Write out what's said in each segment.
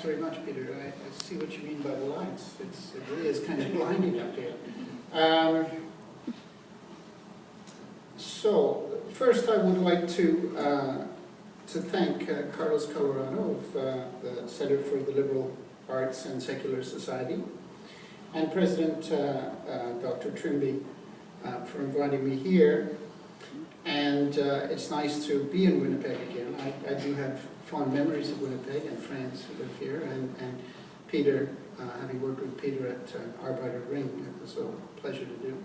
very much, Peter. I see what you mean by the lights. It really is kind of blinding up here. So, first I would like to thank Carlos Colorado of the Center for the Liberal Arts and Secular Society and President Dr. Trimby for inviting me here. And it's nice to be in Winnipeg again. I do have fond memories of Winnipeg and friends who live here, and Peter, having worked with Peter at Arbeiter Ring, it was a pleasure to do.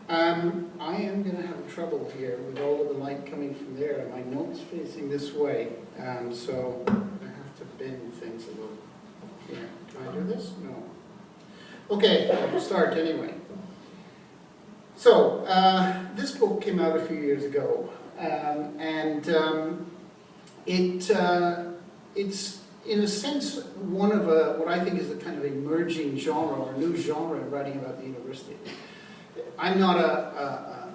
I am going to have trouble here with all of the light coming from there and my notes facing this way, so I have to bend things a little here. Can I do this? No. Okay, we'll start anyway. So, this book came out a few years ago, and it's in a sense one of what I think is a kind of emerging genre or new genre in writing about the university. I'm not a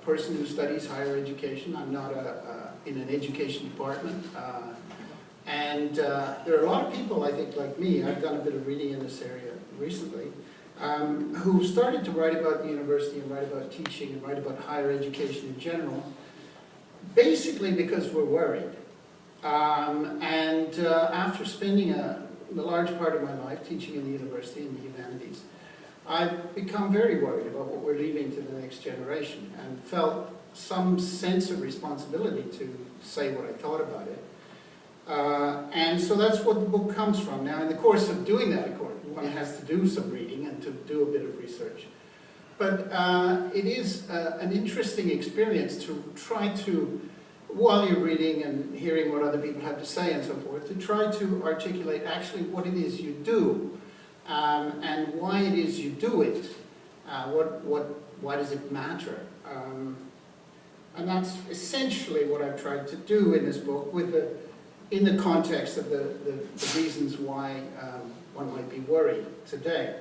person who studies higher education. I'm not in an education department, and there are a lot of people, I think, like me. I've done a bit of reading in this area recently. Who started to write about the university and write about teaching and write about higher education in general, basically because we're worried. After spending the large part of my life teaching in the university in the humanities, I've become very worried about what we're leaving to the next generation and felt some sense of responsibility to say what I thought about it. And so that's what the book comes from. Now, in the course of doing that, of course, one has to do some reading and to do a bit of research. But it is an interesting experience to try to, while you're reading and hearing what other people have to say and so forth, to try to articulate actually what it is you do and why it is you do it. Why does it matter? And that's essentially what I've tried to do in this book in the context of the reasons why one might be worried today.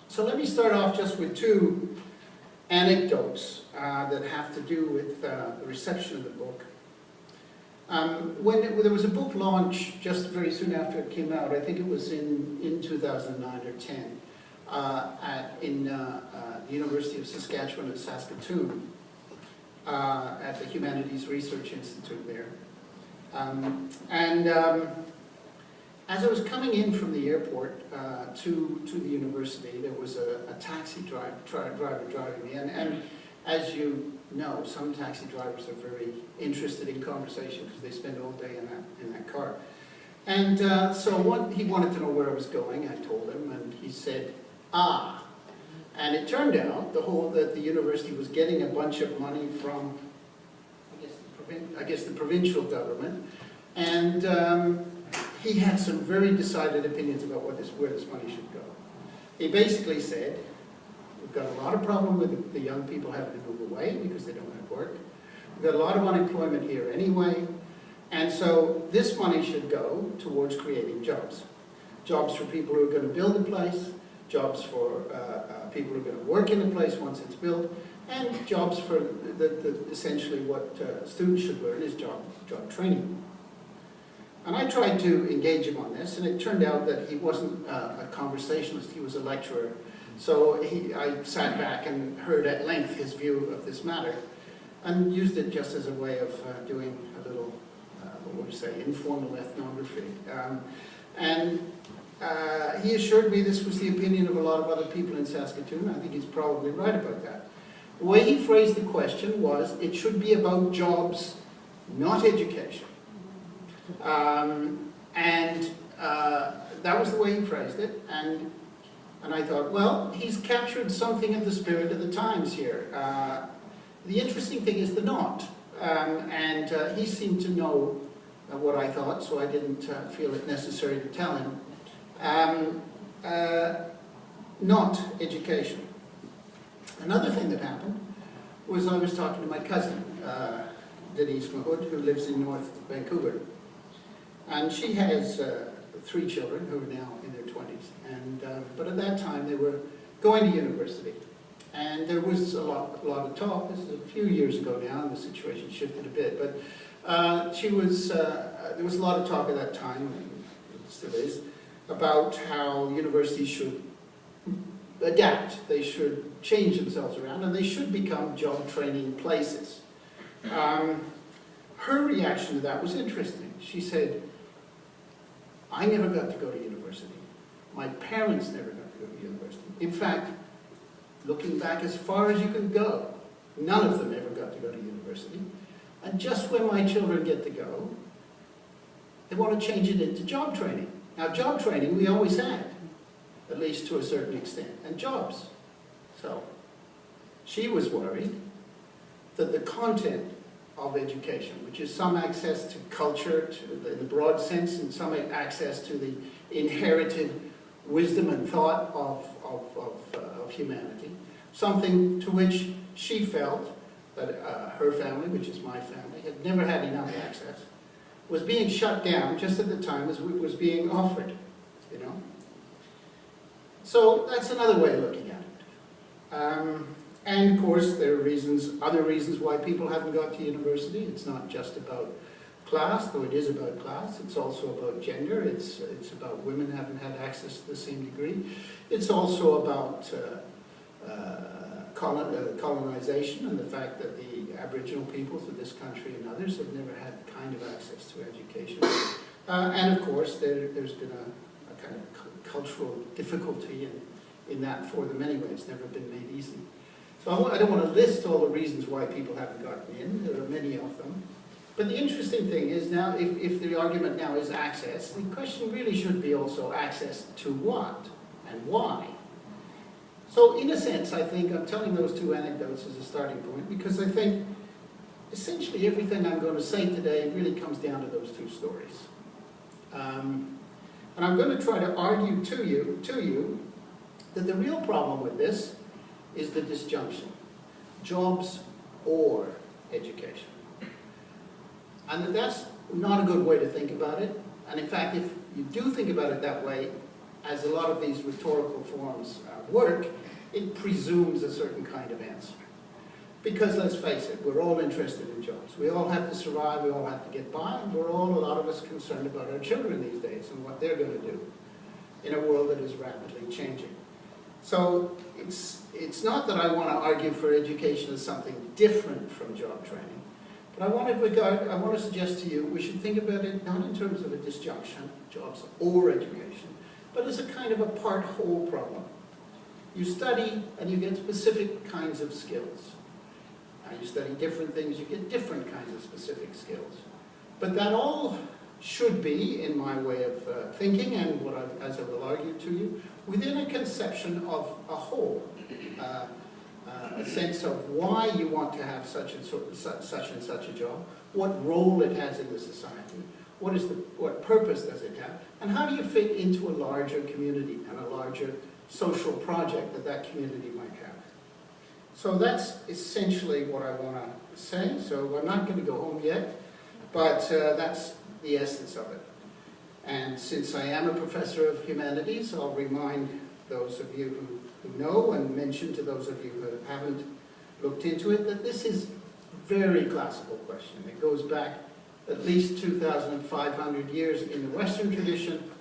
So let me start off just with two anecdotes that have to do with the reception of the book. When there was a book launch just very soon after it came out, I think it was in 2009 or 10, in the University of Saskatchewan at Saskatoon, at the Humanities Research Institute there. As I was coming in from the airport to the university, there was a taxi driver driving me, and as you know, some taxi drivers are very interested in conversation because they spend all day in that car. And so he wanted to know where I was going. I told him, and he said, "Ah." And it turned out that the university was getting a bunch of money from, I guess, the provincial government, and he had some very decided opinions about where this money should go. He basically said, "We've got a lot of problem with the young people having to move away because they don't have work. We've got a lot of unemployment here anyway, and so this money should go towards creating jobs. Jobs for people who are going to build a place, jobs for people who are going to work in a place once it's built, and jobs for essentially what students should learn is job training." And I tried to engage him on this, and it turned out that he wasn't a conversationalist, he was a lecturer. So I sat back and heard at length his view of this matter, and used it just as a way of doing a little, what would you say, informal ethnography. He assured me this was the opinion of a lot of other people in Saskatoon. I think he's probably right about that. The way he phrased the question was, it should be about jobs, not education. That was the way he phrased it, and I thought, well, he's captured something of the spirit of the times here. The interesting thing is the not, he seemed to know what I thought, so I didn't feel it necessary to tell him. Not education. Another thing that happened was I was talking to my cousin, Denise Mahood, who lives in North Vancouver. And she has 3 children who are now in their 20s. But at that time they were going to university. And there was a lot of talk. This is a few years ago now, and the situation shifted a bit. But there was a lot of talk at that time, still is, about how universities should adapt, they should change themselves around, and they should become job training places. Her reaction to that was interesting. She said, I never got to go to university. My parents never got to go to university. In fact, looking back as far as you can go, none of them ever got to go to university. And just when my children get to go, they want to change it into job training. Now, job training we always had, at least to a certain extent, and jobs. So, she was worried that the content of education, which is some access to culture, in the broad sense, and some access to the inherited wisdom and thought of humanity, something to which she felt that her family, which is my family, had never had enough access, was being shut down just at the time as it was being offered, you know. So that's another way of looking at it. And of course there are other reasons why people haven't got to university. It's not just about class, though it is about class. It's also about gender. It's about women haven't had access to the same degree. It's also about colonization and the fact that the Aboriginal peoples of this country and others have never had the kind of access to education. And of course there's been a kind of cultural difficulty in that for them anyway. It's never been made easy. So I don't want to list all the reasons why people haven't gotten in. There are many of them. But the interesting thing is now, if the argument now is access, the question really should be also access to what and why. So in a sense, I think I'm telling those two anecdotes as a starting point because I think essentially everything I'm going to say today really comes down to those two stories. And I'm going to try to argue to you that the real problem with this is the disjunction, jobs or education. And that's not a good way to think about it. And in fact, if you do think about it that way, as a lot of these rhetorical forms work, it presumes a certain kind of answer. Because let's face it, we're all interested in jobs. We all have to survive, we all have to get by, and we're all, a lot of us, concerned about our children these days and what they're going to do in a world that is rapidly changing. So it's not that I want to argue for education as something different from job training, but I want to suggest to you we should think about it not in terms of a disjunction, jobs or education, but as a kind of a part-whole problem. You study and you get specific kinds of skills. You study different things, you get different kinds of specific skills. But that all should be, in my way of thinking, and as I will argue to you, within a conception of a whole, a sense of why you want to have such and such a job, what role it has in the society, what purpose does it have, and how do you fit into a larger community and a larger social project that community might have. So that's essentially what I want to say. So I'm not going to go home yet, but that's the essence of it. And since I am a professor of humanities, I'll remind those of you who know and mention to those of you who haven't looked into it that this is a very classical question. It goes back at least 2,500 years in the Western tradition,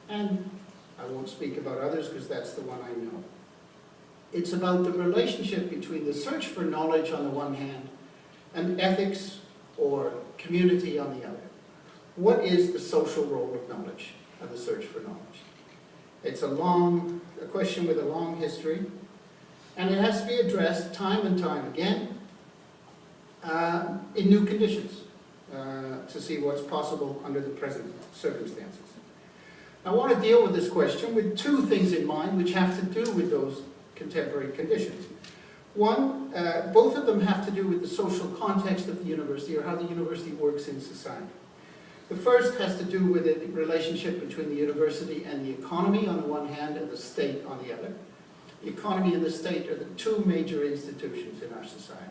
and I won't speak about others because that's the one I know. It's about the relationship between the search for knowledge on the one hand and ethics or community on the other. What is the social role of knowledge and the search for knowledge? It's a question with a long history, and it has to be addressed time and time again in new conditions to see what's possible under the present circumstances. I want to deal with this question with two things in mind which have to do with those contemporary conditions. One, both of them have to do with the social context of the university or how the university works in society. The first has to do with the relationship between the university and the economy on the one hand and the state on the other. The economy and the state are the two major institutions in our society.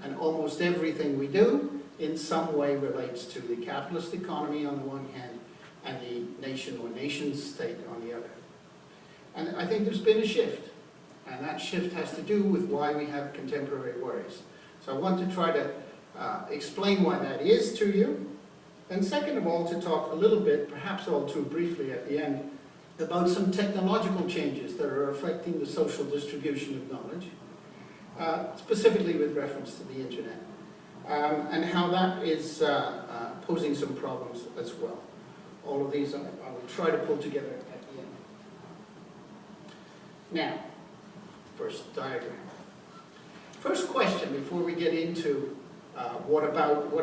And almost everything we do in some way relates to the capitalist economy on the one hand and the nation or nation state on the other. And I think there's been a shift. And that shift has to do with why we have contemporary worries. So I want to try to explain why that is to you. And second of all, to talk a little bit, perhaps all too briefly at the end, about some technological changes that are affecting the social distribution of knowledge, specifically with reference to the internet, and how that is posing some problems as well. All of these I will try to pull together at the end. Now, first diagram. First question before we get into what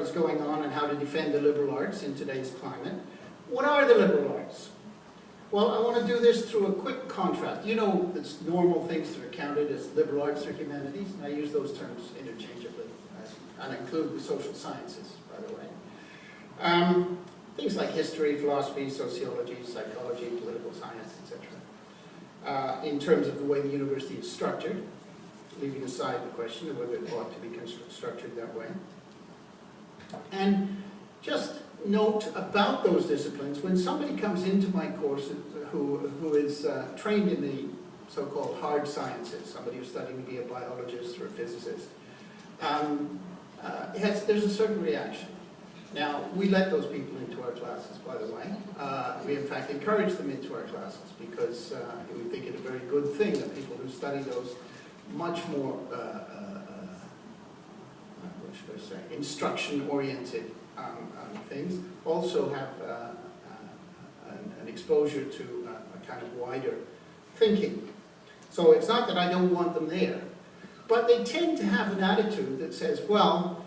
is going on and how to defend the liberal arts in today's climate. What are the liberal arts? Well, I want to do this through a quick contrast. You know, it's normal things that are counted as liberal arts or humanities, and I use those terms interchangeably, and include the social sciences, by the way. Things like history, philosophy, sociology, psychology, political science, etc. In terms of the way the university is structured, leaving aside the question of whether it ought to be structured that way. And just note about those disciplines, when somebody comes into my course who is trained in the so-called hard sciences, somebody who's studying to be a biologist or a physicist, there's a certain reaction. Now, we let those people into our classes, by the way. We, in fact, encourage them into our classes because we think it a very good thing that people who study those much more, what should I say, instruction-oriented things also have an exposure to a kind of wider thinking. So it's not that I don't want them there, but they tend to have an attitude that says, well,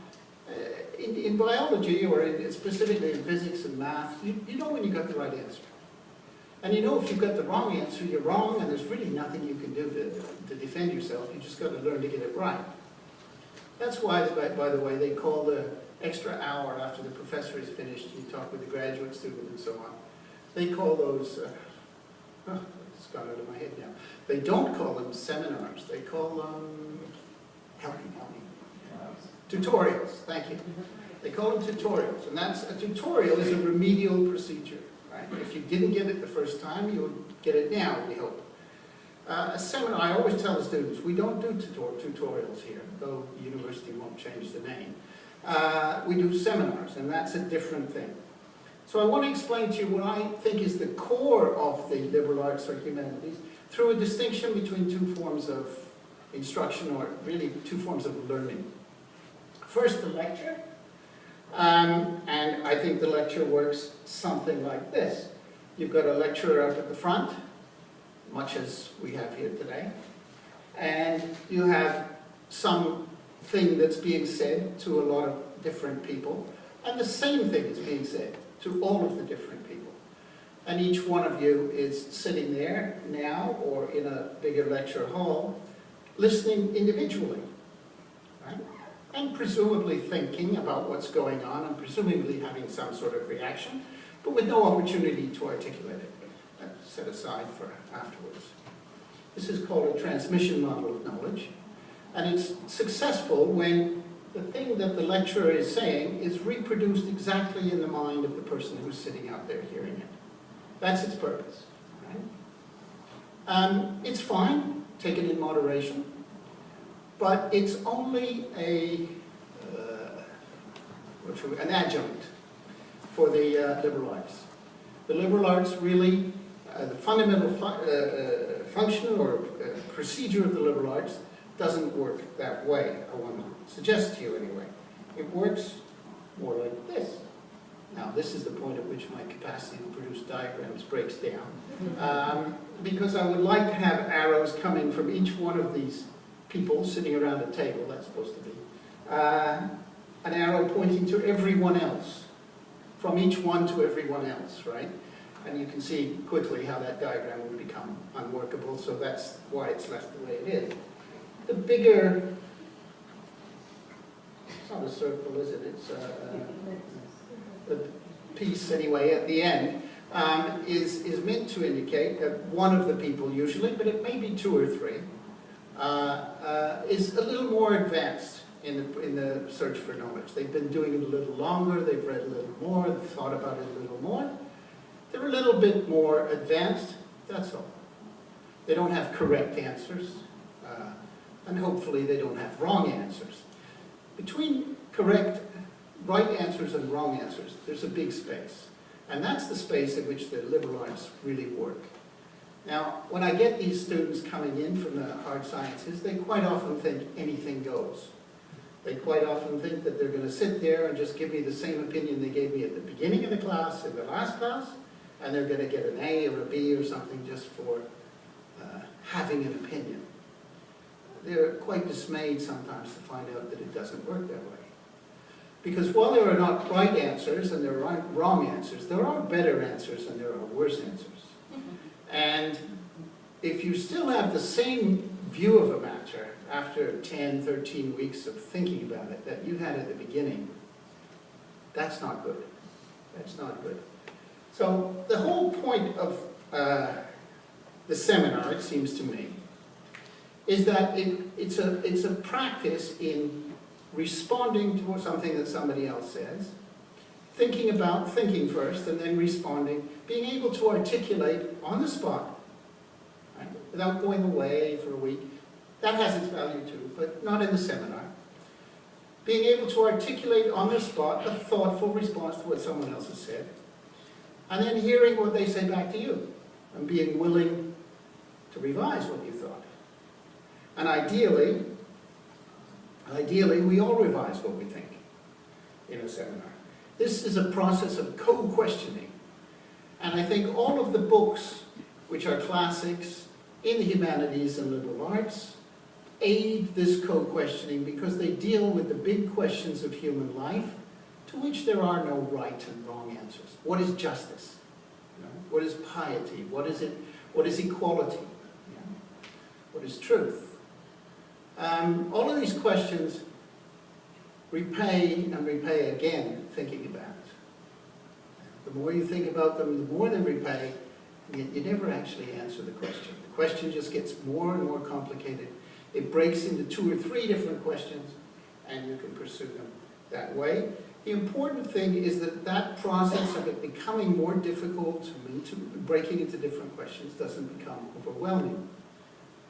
in biology, or specifically in physics and math, you know when you got the right answer. And you know if you've got the wrong answer, you're wrong, and there's really nothing you can do to defend yourself. You just got to learn to get it right. That's why, by the way, they call the extra hour after the professor is finished, you talk with the graduate student and so on. They call those, it's gone out of my head now. They don't call them seminars. They call them, help me. Tutorials, thank you. They call them tutorials, and a tutorial is a remedial procedure. Right? If you didn't get it the first time, you would get it now, we hope. A seminar, I always tell the students, we don't do tutorials here, though the university won't change the name. We do seminars, and that's a different thing. So I want to explain to you what I think is the core of the liberal arts or humanities through a distinction between two forms of instruction, or really two forms of learning. First, the lecture. And I think the lecture works something like this. You've got a lecturer up at the front, much as we have here today, and you have something that's being said to a lot of different people, and the same thing is being said to all of the different people. And each one of you is sitting there now, or in a bigger lecture hall, listening individually, right? And presumably thinking about what's going on, and presumably having some sort of reaction, but with no opportunity to articulate it. That's set aside for afterwards. This is called a transmission model of knowledge, and it's successful when the thing that the lecturer is saying is reproduced exactly in the mind of the person who's sitting out there hearing it. That's its purpose. Right? It's fine, taken in moderation, but it's only an adjunct for the liberal arts. The liberal arts really, the fundamental function or procedure of the liberal arts doesn't work that way, I want to suggest to you anyway. It works more like this. Now, this is the point at which my capacity to produce diagrams breaks down, because I would like to have arrows coming from each one of these people sitting around a table, that's supposed to be, an arrow pointing to everyone else, from each one to everyone else, right? And you can see quickly how that diagram would become unworkable, so that's why it's left the way it is. The bigger, it's not a circle, is it? It's a piece, anyway, at the end, is meant to indicate that one of the people usually, but it may be two or three, is a little more advanced in the search for knowledge. They've been doing it a little longer, they've read a little more, they've thought about it a little more. They're a little bit more advanced, that's all. They don't have correct answers, and hopefully they don't have wrong answers. Between correct right answers and wrong answers. There's a big space. And that's the space in which the liberal arts really work. Now, when I get these students coming in from the hard sciences, they quite often think anything goes. They quite often think that they're going to sit there and just give me the same opinion they gave me at the beginning of the class, in the last class, and they're going to get an A or a B or something just for having an opinion. They're quite dismayed sometimes to find out that it doesn't work that way. Because while there are not right answers and there are wrong answers, there are better answers and there are worse answers. And if you still have the same view of a matter after 10, 13 weeks of thinking about it that you had at the beginning, that's not good. That's not good. So the whole point of the seminar, it seems to me, is that it's a practice in responding to something that somebody else says, thinking first, and then responding, being able to articulate on the spot, right, without going away for a week. That has its value too, but not in the seminar. Being able to articulate on the spot a thoughtful response to what someone else has said, and then hearing what they say back to you, and being willing to revise what you thought. And ideally, we all revise what we think in a seminar. This is a process of co-questioning. And I think all of the books, which are classics in the humanities and liberal arts, aid this co-questioning because they deal with the big questions of human life to which there are no right and wrong answers. What is justice? You know, what is piety? What is it? What is equality? You know, what is truth? All of these questions repay and repay again thinking about it. The more you think about them, the more they repay, and yet you never actually answer the question. The question just gets more and more complicated. It breaks into 2 or 3 different questions, and you can pursue them that way. The important thing is that that process of it becoming more difficult, breaking into different questions, doesn't become overwhelming.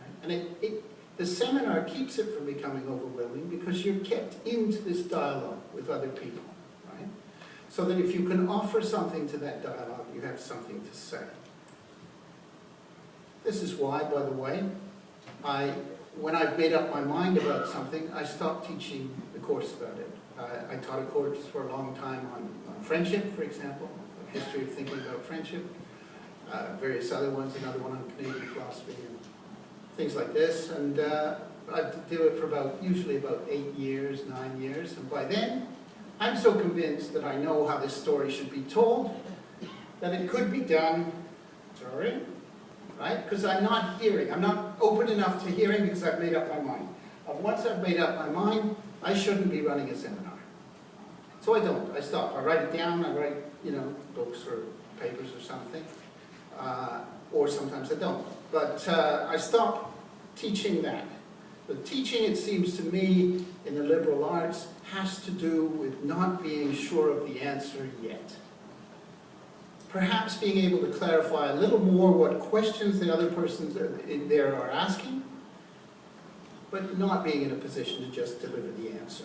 Right? And the seminar keeps it from becoming overwhelming because you're kept into this dialogue with other people, right? So that if you can offer something to that dialogue, you have something to say. This is why, by the way, when I've made up my mind about something, I stop teaching the course about it. I taught a course for a long time on friendship, for example, a history of thinking about friendship, various other ones, another one on Canadian philosophy, and things like this. And I do it for usually about 8 years, 9 years, and by then, I'm so convinced that I know how this story should be told, that it could be done, sorry, right? Because I'm not hearing. I'm not open enough to hearing because I've made up my mind. Once I've made up my mind, I shouldn't be running a seminar. So I don't. I stop. I write it down. I write, books or papers or something. Or sometimes I don't. But I stop teaching that. The teaching, it seems to me, in the liberal arts, has to do with not being sure of the answer yet. Perhaps being able to clarify a little more what questions the other persons in there are asking, but not being in a position to just deliver the answer.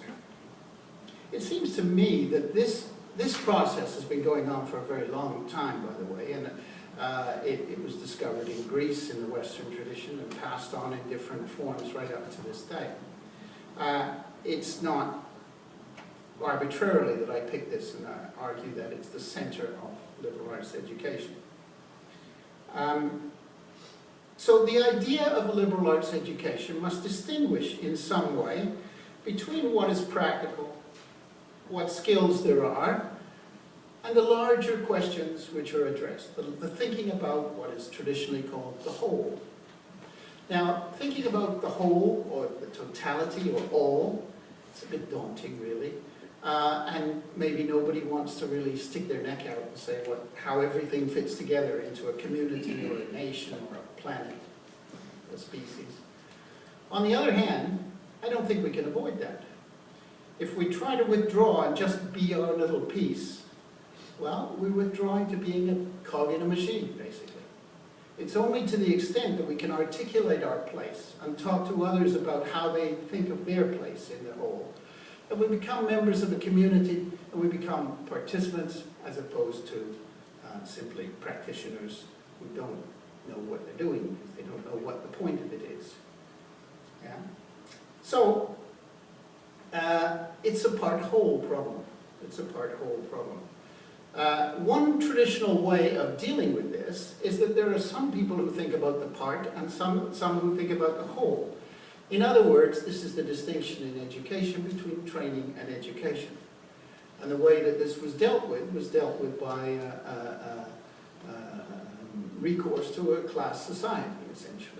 It seems to me that this process has been going on for a very long time, by the way, and it was discovered in Greece in the Western tradition and passed on in different forms right up to this day. It's not arbitrarily that I pick this and argue that it's the center of liberal arts education. So the idea of a liberal arts education must distinguish in some way between what is practical, what skills there are, and the larger questions which are addressed, the thinking about what is traditionally called the whole. Now, thinking about the whole, or the totality, or all, it's a bit daunting, really. And maybe nobody wants to really stick their neck out and say how everything fits together into a community, or a nation, or a planet, a species. On the other hand, I don't think we can avoid that. If we try to withdraw and just be our little piece, well, we're withdrawing to being a cog in a machine, basically. It's only to the extent that we can articulate our place and talk to others about how they think of their place in the whole, and we become members of a community, and we become participants as opposed to simply practitioners who don't know what they're doing. They don't know what the point of it is. Yeah? So, it's a part-whole problem. It's a part-whole problem. One traditional way of dealing with this is that there are some people who think about the part and some who think about the whole. In other words, this is the distinction in education between training and education. And the way that this was dealt with by recourse to a class society, essentially.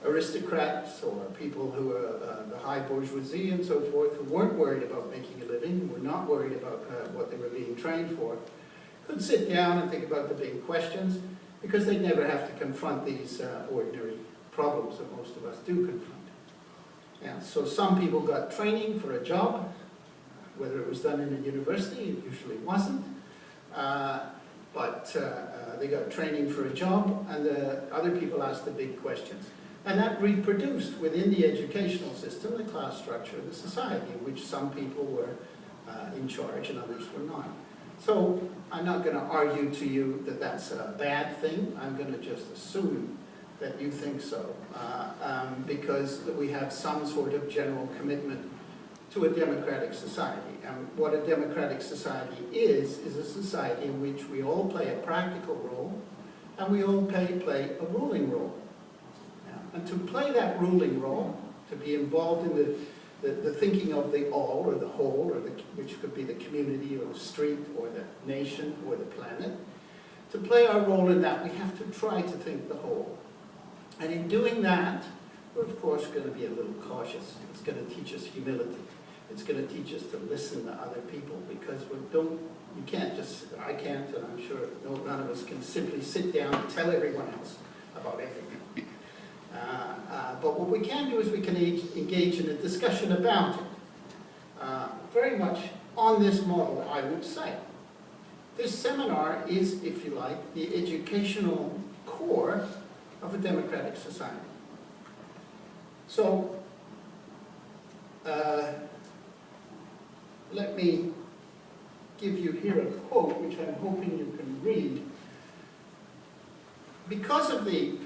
Aristocrats or people who are the high bourgeoisie and so forth, who weren't worried about making a living, were not worried about what they were being trained for, could sit down and think about the big questions because they'd never have to confront these ordinary problems that most of us do confront. Yeah, so some people got training for a job, whether it was done in a university, it usually wasn't, but they got training for a job, and other people asked the big questions. And that reproduced within the educational system the class structure of the society, in which some people were in charge and others were not. So I'm not going to argue to you that that's a bad thing. I'm going to just assume that you think so, because we have some sort of general commitment to a democratic society. And what a democratic society is a society in which we all play a practical role, and we all play a ruling role. And to play that ruling role, to be involved in the thinking of the all or the whole, or which could be the community or the street or the nation or the planet, to play our role in that, we have to try to think the whole. And in doing that, we're of course going to be a little cautious. It's going to teach us humility. It's going to teach us to listen to other people, because you can't just, I can't, and I'm sure none of us can simply sit down and tell everyone else about everything. But what we can do is we can engage in a discussion about it. Very much on this model, I would say. This seminar is, if you like, the educational core of a democratic society. So, let me give you here a quote, which I'm hoping you can read. Because of the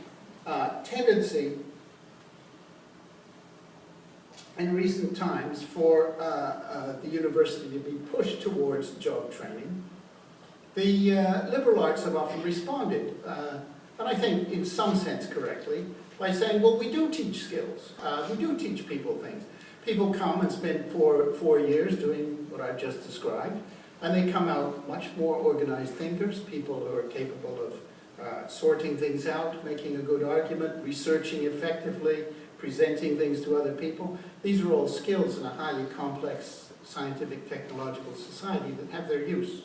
tendency in recent times for the university to be pushed towards job training, the liberal arts have often responded, and I think in some sense correctly, by saying, well, we do teach skills, we do teach people things. People come and spend 4 years doing what I've just described, and they come out much more organized thinkers, people who are capable of sorting things out, making a good argument, researching effectively, presenting things to other people. These are all skills in a highly complex scientific technological society that have their use.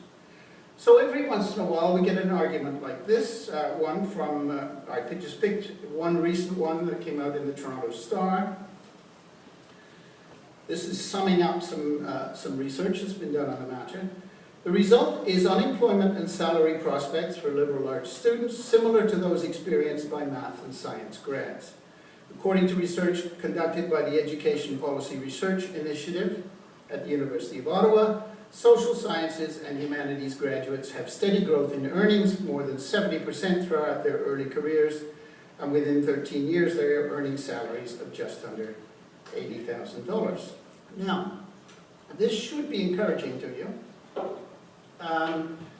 So every once in a while we get an argument like this, one from, I just picked one recent one that came out in the Toronto Star. This is summing up some research that's been done on the matter. The result is unemployment and salary prospects for liberal arts students similar to those experienced by math and science grads. According to research conducted by the Education Policy Research Initiative at the University of Ottawa, social sciences and humanities graduates have steady growth in earnings, more than 70% throughout their early careers, and within 13 years they are earning salaries of just under $80,000. Now, this should be encouraging to you.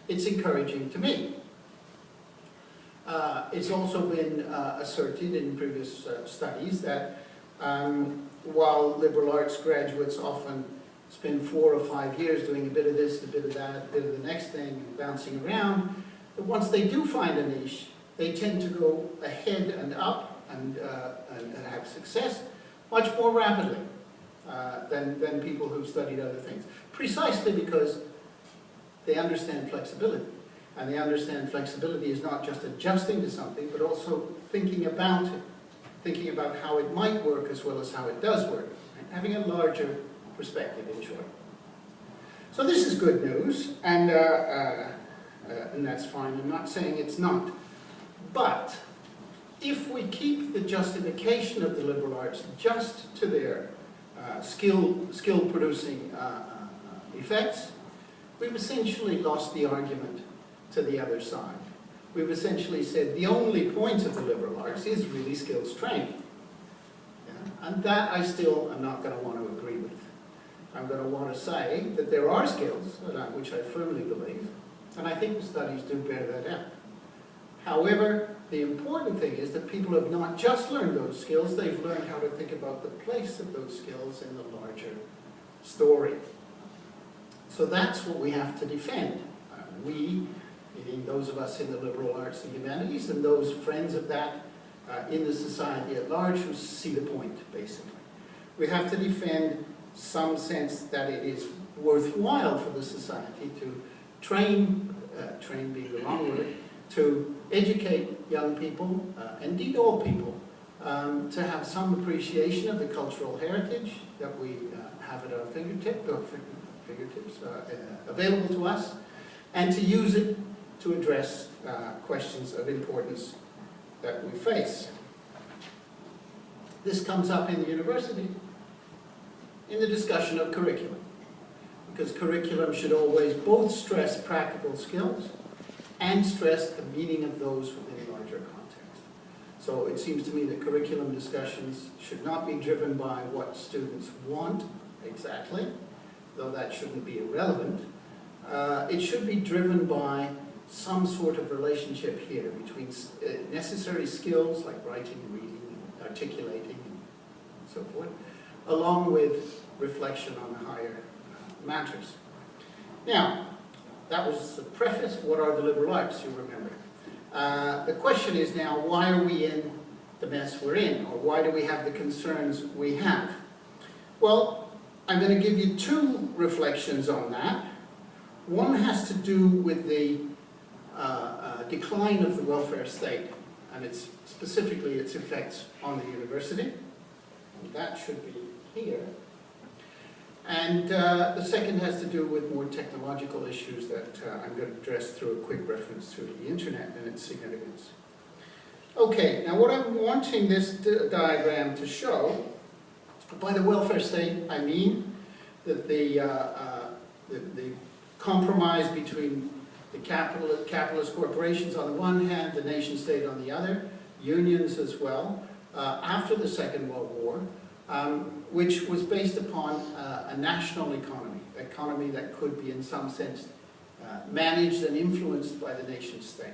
It's encouraging to me. It's also been asserted in previous studies that while liberal arts graduates often spend 4 or 5 years doing a bit of this, a bit of that, a bit of the next thing, bouncing around, that once they do find a niche, they tend to go ahead and up and have success much more rapidly than people who've studied other things. Precisely because they understand flexibility. And they understand flexibility is not just adjusting to something, but also thinking about it. Thinking about how it might work as well as how it does work. Right? Having a larger perspective, in short. So this is good news, and that's fine. I'm not saying it's not. But if we keep the justification of the liberal arts just to their skill-producing effects, we've essentially lost the argument to the other side. We've essentially said the only point of the liberal arts is really skills training. Yeah? And that I still am not going to want to agree with. I'm going to want to say that there are skills, which I firmly believe, and I think the studies do bear that out. However, the important thing is that people have not just learned those skills, they've learned how to think about the place of those skills in the larger story. So that's what we have to defend. We, meaning those of us in the liberal arts and humanities, and those friends of that in the society at large who see the point, basically. We have to defend some sense that it is worthwhile for the society to train being the wrong word, to educate young people, indeed all people, to have some appreciation of the cultural heritage that we have at our fingertips available to us, and to use it to address questions of importance that we face. This comes up in the university in the discussion of curriculum, because curriculum should always both stress practical skills and stress the meaning of those within larger context. So it seems to me that curriculum discussions should not be driven by what students want exactly, though that shouldn't be irrelevant. It should be driven by some sort of relationship here between necessary skills like writing and reading and articulating and so forth, along with reflection on higher matters. Now, that was the preface. What are the liberal arts, you remember? The question is now, why are we in the mess we're in? Or why do we have the concerns we have? Well, I'm going to give you two reflections on that. One has to do with the decline of the welfare state, and specifically its effects on the university. And that should be here. And the second has to do with more technological issues that I'm going to address through a quick reference to the internet and its significance. Okay, now what I'm wanting this diagram to show, by the welfare state I mean that the compromise between the capitalist corporations on the one hand, the nation state on the other, unions as well, after the Second World War, which was based upon a national economy that could be in some sense managed and influenced by the nation state.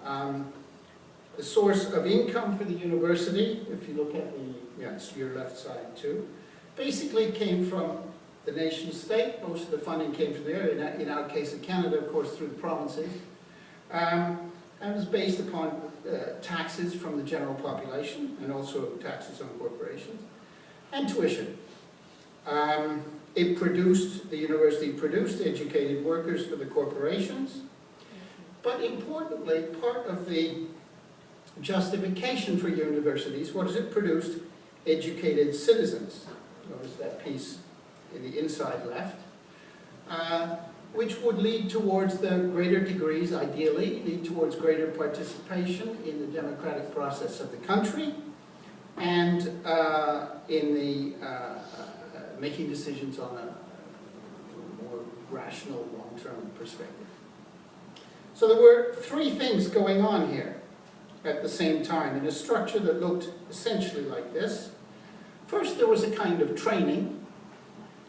The source of income for the university, if you look at it's your left side too, basically came from the nation state. Most of the funding came from there, in our case in Canada, of course, through the provinces. And it was based upon taxes from the general population, and also taxes on corporations, and tuition. The university produced educated workers for the corporations, but importantly, part of the justification for universities was it produced educated citizens. Notice that piece in the inside left, which would lead towards the greater degrees, ideally, lead towards greater participation in the democratic process of the country and in the making decisions on a more rational, long-term perspective. So there were three things going on here at the same time in a structure that looked essentially like this. First, there was a kind of training,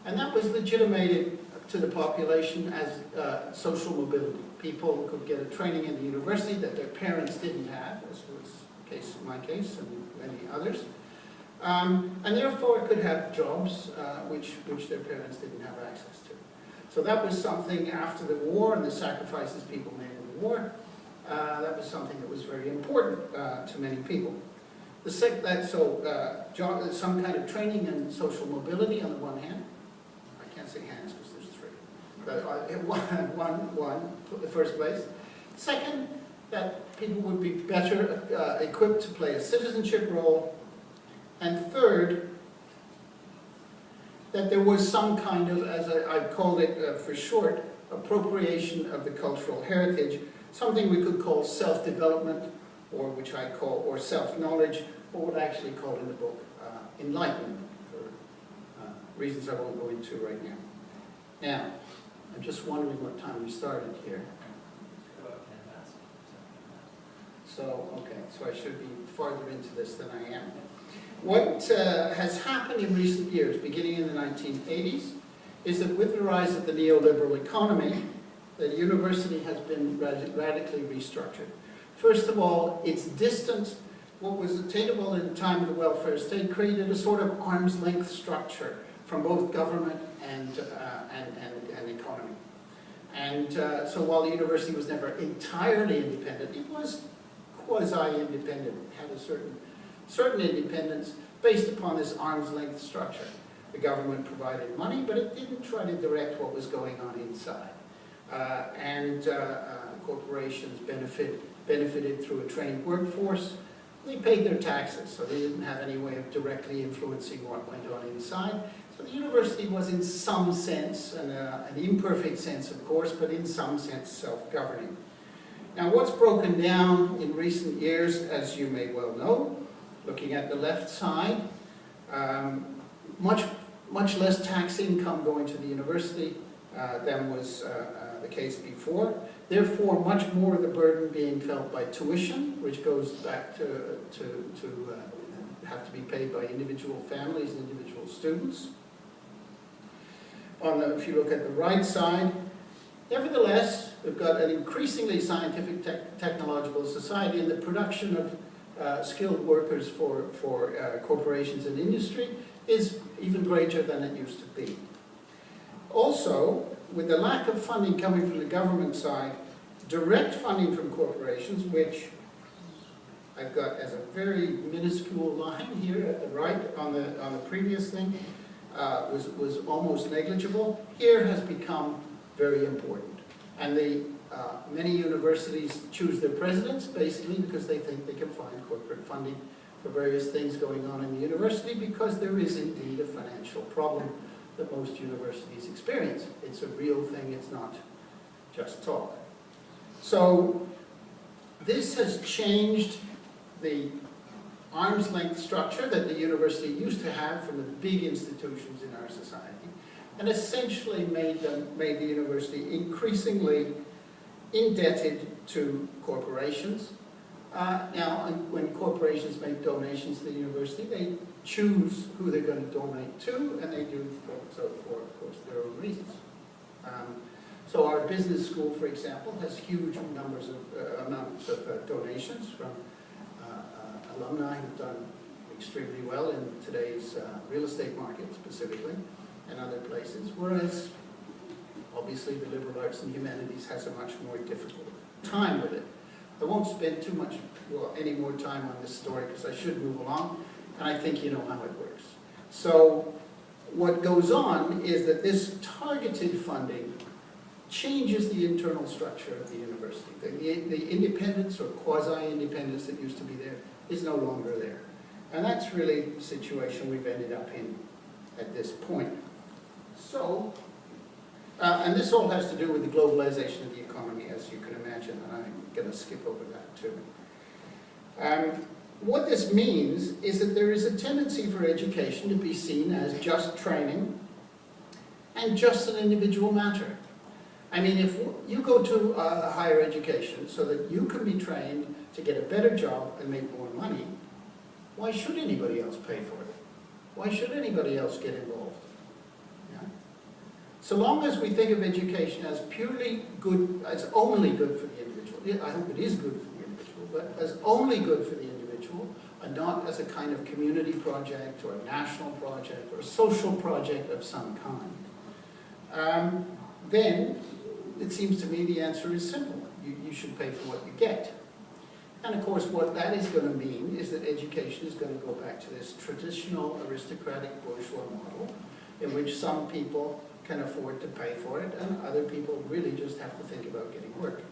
and that was legitimated to the population as social mobility. People could get a training in the university that their parents didn't have, as was the case in my case and many others, and therefore could have jobs which their parents didn't have access to. So that was something after the war and the sacrifices people made in the war, that was something that was very important to many people. Some kind of training and social mobility on the one hand. I can't say hands because there's three. But one, the first place. Second, that people would be better equipped to play a citizenship role. And third, that there was some kind of, as I've called it for short, appropriation of the cultural heritage, something we could call self-development, or which I call, or self-knowledge, or what I actually call in the book, enlightenment, for reasons I won't go into right now. Now, I'm just wondering what time we started here. So, okay, so I should be farther into this than I am. What has happened in recent years, beginning in the 1980s, is that with the rise of the neoliberal economy, the university has been radically restructured. First of all, its distance, what was attainable in the time of the welfare state, created a sort of arm's length structure from both government and economy. And so while the university was never entirely independent, it was quasi-independent. It had a certain independence based upon this arm's length structure. The government provided money, but it didn't try to direct what was going on inside. Corporations benefited through a trained workforce. They paid their taxes, so they didn't have any way of directly influencing what went on inside. So the university was in some sense, an imperfect sense of course, but in some sense self-governing. Now what's broken down in recent years, as you may well know, looking at the left side, much less tax income going to the university than was the case before. Therefore, much more of the burden being felt by tuition, which goes back to have to be paid by individual families and individual students. If you look at the right side, nevertheless, we've got an increasingly scientific technological society, and the production of skilled workers for corporations and industry is even greater than it used to be. Also, with the lack of funding coming from the government side, direct funding from corporations, which I've got as a very minuscule line here at the right on the previous thing, was almost negligible, here has become very important. And many universities choose their presidents basically because they think they can find corporate funding for various things going on in the university, because there is indeed a financial problem that most universities experience. It's a real thing, it's not just talk. So this has changed the arm's length structure that the university used to have from the big institutions in our society, and essentially made the university increasingly indebted to corporations. Now, when corporations make donations to the university, they choose who they're going to donate to, and they do so for, of course, their own reasons. So our business school, for example, has huge amounts of donations from alumni who've done extremely well in today's real estate market specifically, and other places, whereas obviously the liberal arts and humanities has a much more difficult time with it. I won't spend any more time on this story because I should move along, and I think you know how it works. So what goes on is that this targeted funding changes the internal structure of the university. The independence or quasi-independence that used to be there is no longer there. And that's really the situation we've ended up in at this point. So, and this all has to do with the globalization of the economy, as you can imagine, and I'm going to skip over that too. What this means is that there is a tendency for education to be seen as just training and just an individual matter. I mean, if you go to higher education so that you can be trained to get a better job and make more money, why should anybody else pay for it? Why should anybody else get involved? Yeah? So long as we think of education as purely good, as only good for the individual, I hope it is good for the individual, but as only good for the individual, and not as a kind of community project or a national project or a social project of some kind, then it seems to me the answer is simple. You should pay for what you get. And of course what that is going to mean is that education is going to go back to this traditional aristocratic bourgeois model in which some people can afford to pay for it and other people really just have to think about getting work.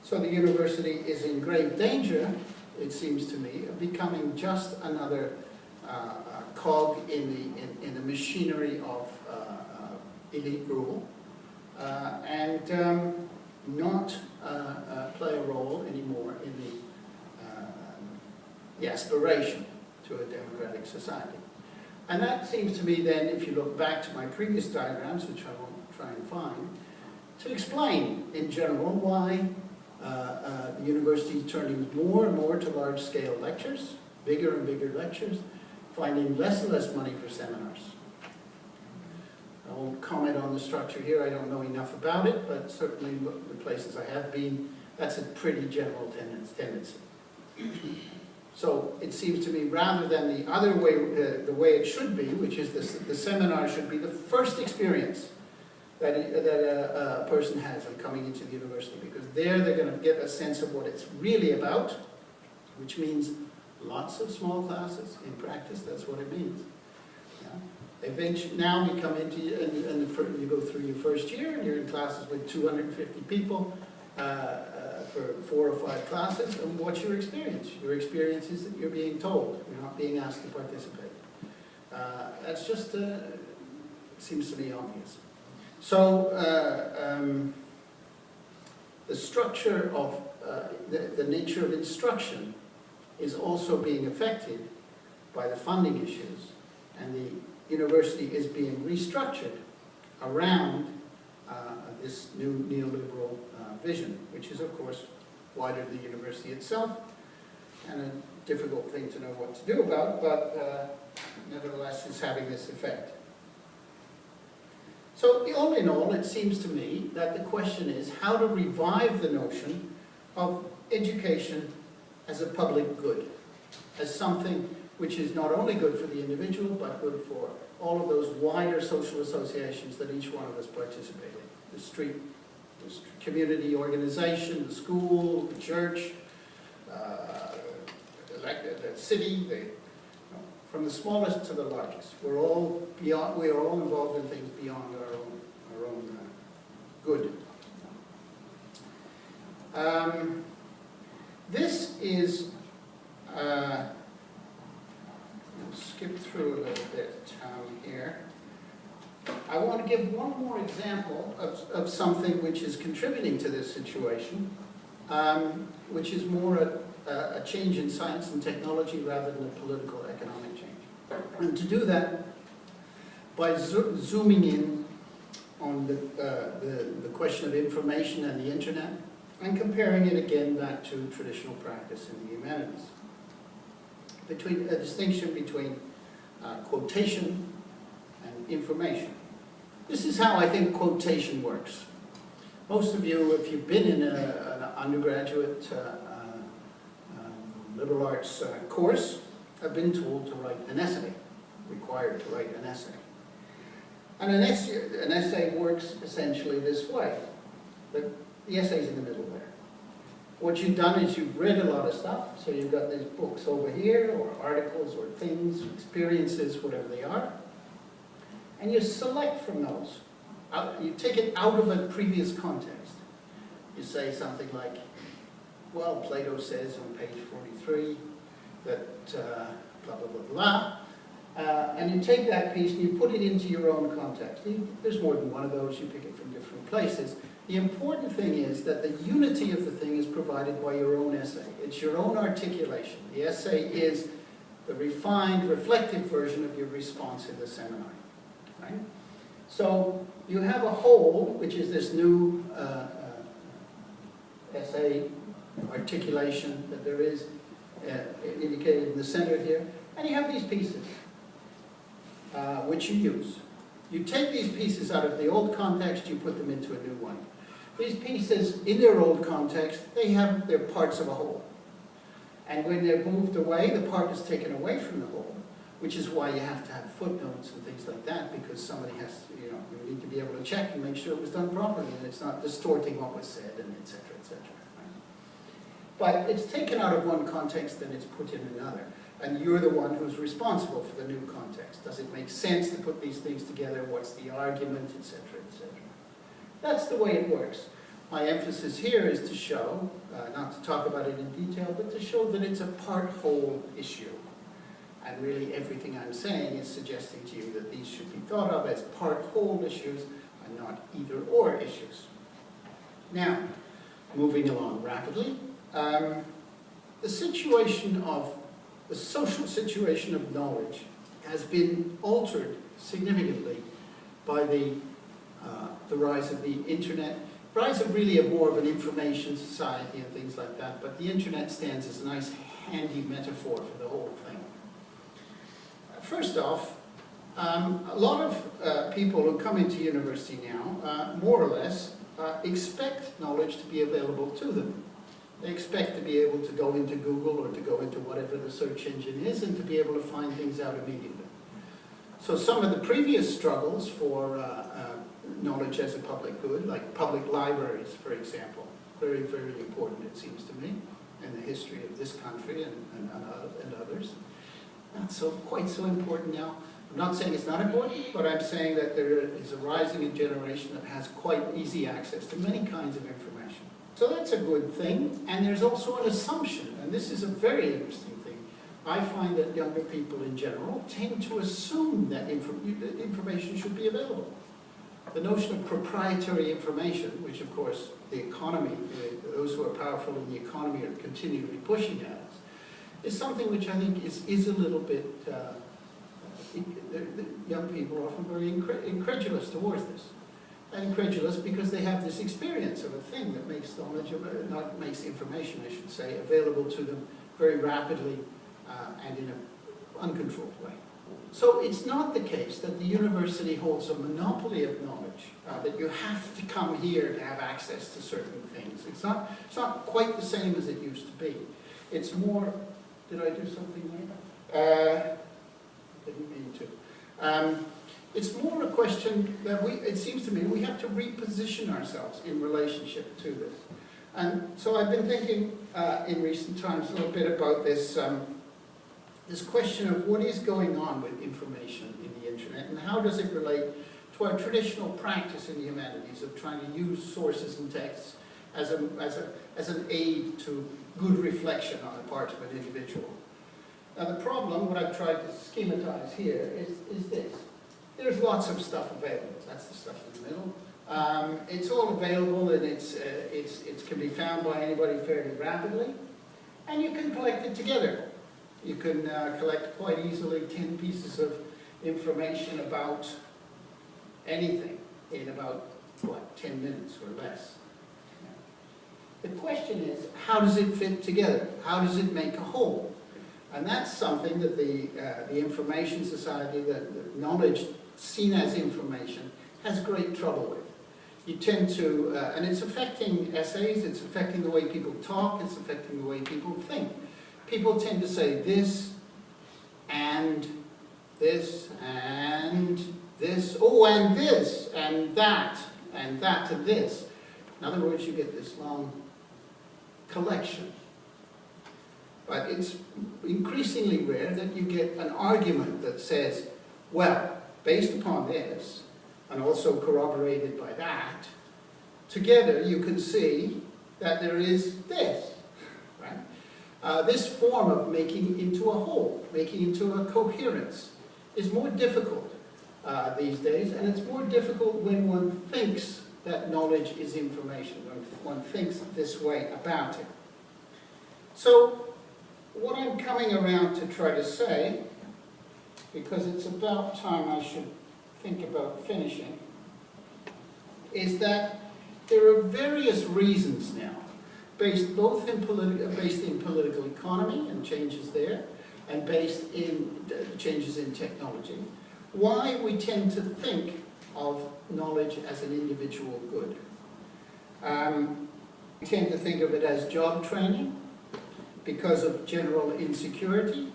So the university is in grave danger, it seems to me, of becoming just another cog in the machinery of elite rule, and not play a role anymore in the aspiration to a democratic society. And that seems to me then, if you look back to my previous diagrams, which I won't try and find, to explain in general why the university is turning more and more to large-scale lectures, bigger and bigger lectures, finding less and less money for seminars. I won't comment on the structure here, I don't know enough about it, but certainly the places I have been, that's a pretty general tendency. So it seems to me, rather than the other way, the way it should be, which is the seminar should be the first experience that a person has on coming into the university, because there they're going to get a sense of what it's really about, which means lots of small classes. In practice, that's what it means. Yeah. Eventually, now we come into, and you go through your first year, and you're in classes with 250 people for 4 or 5 classes, and what's your experience? Your experience is that you're being told, you're not being asked to participate. That's just, it seems to me obvious. So, the structure of, the nature of instruction is also being affected by the funding issues, and the university is being restructured around this new neoliberal vision, which is, of course, wider than the university itself, and a difficult thing to know what to do about, but nevertheless is having this effect. So all in all, it seems to me that the question is how to revive the notion of education as a public good, as something which is not only good for the individual, but good for all of those wider social associations that each one of us participate in. The street, the community organization, the school, the church, the city, from the smallest to the largest. We are all involved in things beyond our own good. This is, I'll skip through a little bit here. I want to give one more example of something which is contributing to this situation, which is more a change in science and technology rather than a political economic change. And to do that, by zooming in on the question of information and the internet, and comparing it again back to traditional practice in the humanities. A distinction between quotation and information. This is how I think quotation works. Most of you, if you've been in an undergraduate liberal arts course, have been told to write an essay, required to write an essay. And an essay works essentially this way. The essay's in the middle there. What you've done is you've read a lot of stuff, so you've got these books over here, or articles, or things, experiences, whatever they are, and you select from those. You take it out of a previous context. You say something like, well, Plato says on page 43 that blah, blah, blah, blah, and you take that piece and you put it into your own context. There's more than one of those, you pick it from different places. The important thing is that the unity of the thing is provided by your own essay. It's your own articulation. The essay is the refined, reflective version of your response in the seminar. Right? So you have a whole, which is this new essay articulation that there is indicated in the center here, and you have these pieces which you use. You take these pieces out of the old context, you put them into a new one. These pieces, in their old context, they're parts of a whole. And when they're moved away, the part is taken away from the whole, which is why you have to have footnotes and things like that, because somebody has to, you need to be able to check and make sure it was done properly, and it's not distorting what was said, and et cetera, et cetera. Right? But it's taken out of one context and it's put in another. And you're the one who's responsible for the new context. Does it make sense to put these things together? What's the argument, et cetera, et cetera. That's the way it works. My emphasis here is to show, not to talk about it in detail, but to show that it's a part-whole issue. And really everything I'm saying is suggesting to you that these should be thought of as part-whole issues and not either-or issues. Now, moving along rapidly, the social situation of knowledge has been altered significantly by the rise of the internet, rise of really more of an information society and things like that, but the internet stands as a nice handy metaphor for the whole thing. First off, a lot of people who come into university now, more or less, expect knowledge to be available to them. They expect to be able to go into Google or to go into whatever the search engine is and to be able to find things out immediately. So some of the previous struggles for knowledge as a public good, like public libraries, for example, very, very important, it seems to me, in the history of this country and others. Not quite so important now. I'm not saying it's not important, but I'm saying that there is a rising generation that has quite easy access to many kinds of information. So that's a good thing, and there's also an assumption, and this is a very interesting thing. I find that younger people in general tend to assume that information should be available. The notion of proprietary information, which of course the economy, those who are powerful in the economy are continually pushing at us, is something which I think is a little bit, the young people are often very incredulous towards this. And incredulous because they have this experience of a thing that makes knowledge, not makes information, I should say, available to them very rapidly and in an uncontrolled way. So it's not the case that the university holds a monopoly of knowledge, that you have to come here to have access to certain things. It's not quite the same as it used to be. It's more, did I do something there? Didn't mean to. It's more a question that it seems to me, we have to reposition ourselves in relationship to this. And so I've been thinking in recent times a little bit about this, this question of what is going on with information in the internet and how does it relate to our traditional practice in the humanities of trying to use sources and texts as an aid to good reflection on the part of an individual. Now the problem, what I've tried to schematize here, is this. There's lots of stuff available. That's the stuff in the middle. It's all available and it can be found by anybody fairly rapidly. And you can collect it together. You can collect quite easily 10 pieces of information about anything in about, what, 10 minutes or less. The question is, how does it fit together? How does it make a whole? And that's something that the information society, the knowledge seen as information, has great trouble with. You tend to, and it's affecting essays, it's affecting the way people talk, it's affecting the way people think. People tend to say this, and this, and this, oh, and this, and that, and this. In other words, you get this long collection. But it's increasingly rare that you get an argument that says, well, based upon this, and also corroborated by that, together you can see that there is this, right? This form of making into a whole, making into a coherence, is more difficult these days, and it's more difficult when one thinks that knowledge is information, when one thinks this way about it. So, what I'm coming around to try to say, because it's about time I should think about finishing, is that there are various reasons now, based in political economy and changes there, and based in changes in technology, why we tend to think of knowledge as an individual good. We tend to think of it as job training, because of general insecurity,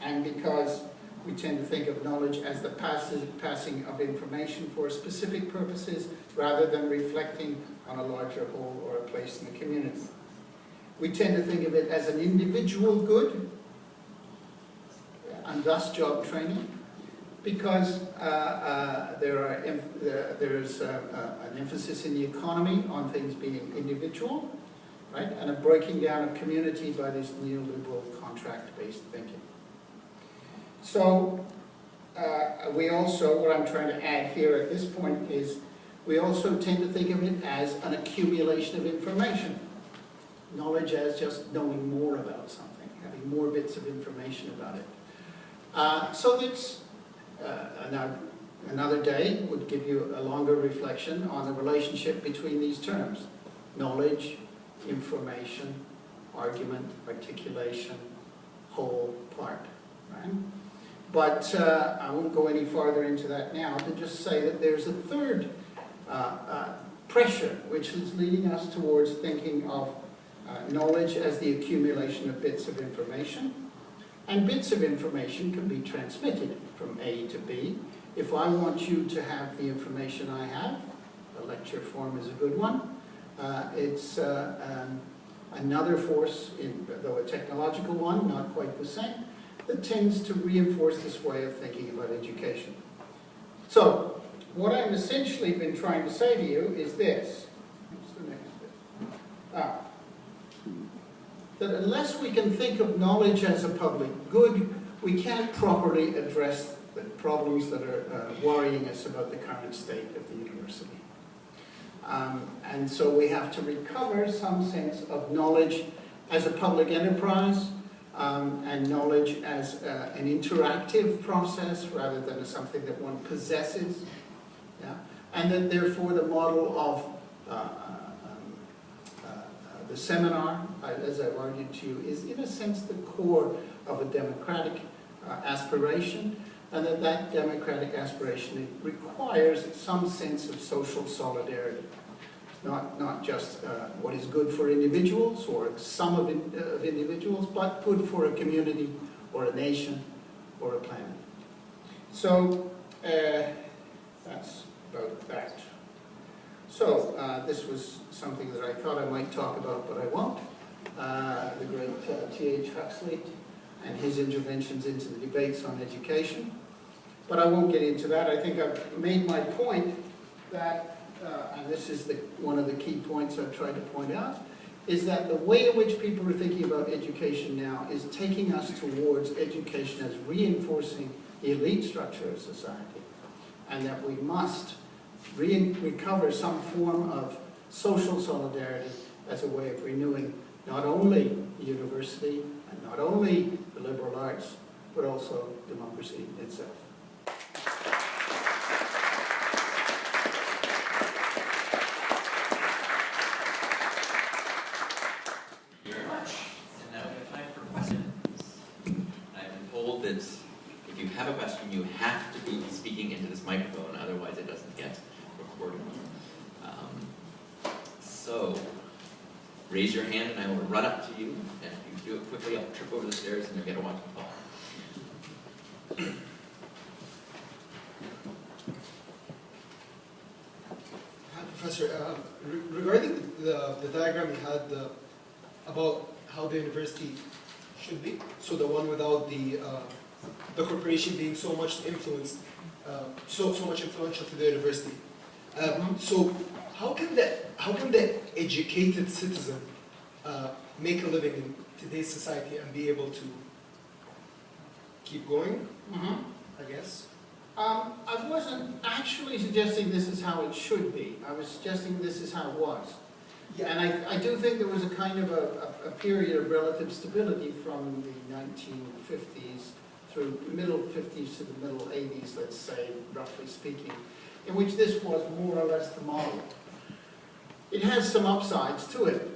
and because we tend to think of knowledge as the passing of information for specific purposes rather than reflecting on a larger whole or a place in the community. We tend to think of it as an individual good, and thus job training, because there's an emphasis in the economy on things being individual, right? And a breaking down of community by this neoliberal contract-based thinking. So we also, what I'm trying to add here at this point is, we also tend to think of it as an accumulation of information. Knowledge as just knowing more about something, having more bits of information about it. So that's another day would give you a longer reflection on the relationship between these terms: knowledge, information, argument, articulation, whole, part, right? But I won't go any farther into that now, to just say that there's a third pressure which is leading us towards thinking of knowledge as the accumulation of bits of information. And bits of information can be transmitted from A to B. If I want you to have the information I have, a lecture form is a good one. It's another force, though a technological one, not quite the same, that tends to reinforce this way of thinking about education. So, what I've essentially been trying to say to you is this. What's the next bit? That unless we can think of knowledge as a public good, we can't properly address the problems that are worrying us about the current state of the university. And so we have to recover some sense of knowledge as a public enterprise, and knowledge as an interactive process rather than as something that one possesses. Yeah? And that therefore the model of the seminar, as I've argued to you, is in a sense the core of a democratic aspiration, and that democratic aspiration requires some sense of social solidarity. Not just what is good for individuals or some of individuals, but good for a community or a nation or a planet. So that's about that. So this was something that I thought I might talk about, but I won't. The great T.H. Huxley and his interventions into the debates on education. But I won't get into that. I think I've made my point that and this is one of the key points I've tried to point out, is that the way in which people are thinking about education now is taking us towards education as reinforcing the elite structure of society, and that we must recover some form of social solidarity as a way of renewing not only the university and not only the liberal arts, but also democracy itself. If you have a question, you have to be speaking into this microphone, otherwise it doesn't get recorded. So, raise your hand and I will run up to you, and if you do it quickly, I'll trip over the stairs and you'll get a watch the fall. Hi, Professor. Regarding the diagram you had about how the university should be, so the one without the corporation being so much influenced, so much influential to the university. So how can the educated citizen make a living in today's society and be able to keep going? I guess. I wasn't actually suggesting this is how it should be. I was suggesting this is how it was. Yeah. And I do think there was a kind of a period of relative stability from the 1950s through the middle 50s to the middle 80s, let's say, roughly speaking, in which this was more or less the model. It has some upsides to it.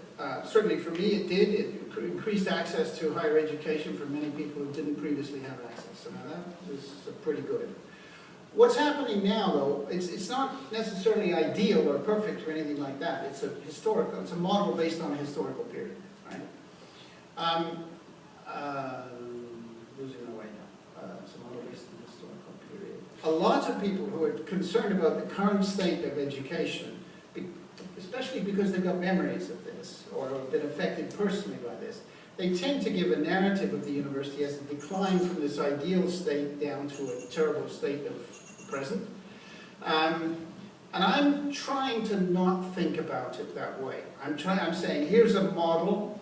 Certainly for me it did. It increased access to higher education for many people who didn't previously have access. And that was pretty good. What's happening now, though, it's not necessarily ideal or perfect or anything like that. It's a model based on a historical period, right? Losing my way now. It's a model based on a historical period. A lot of people who are concerned about the current state of education, especially because they've got memories of this or have been affected personally by this, they tend to give a narrative of the university as a decline from this ideal state down to a terrible state of present. And I'm trying to not think about it that way. I'm saying, here's a model,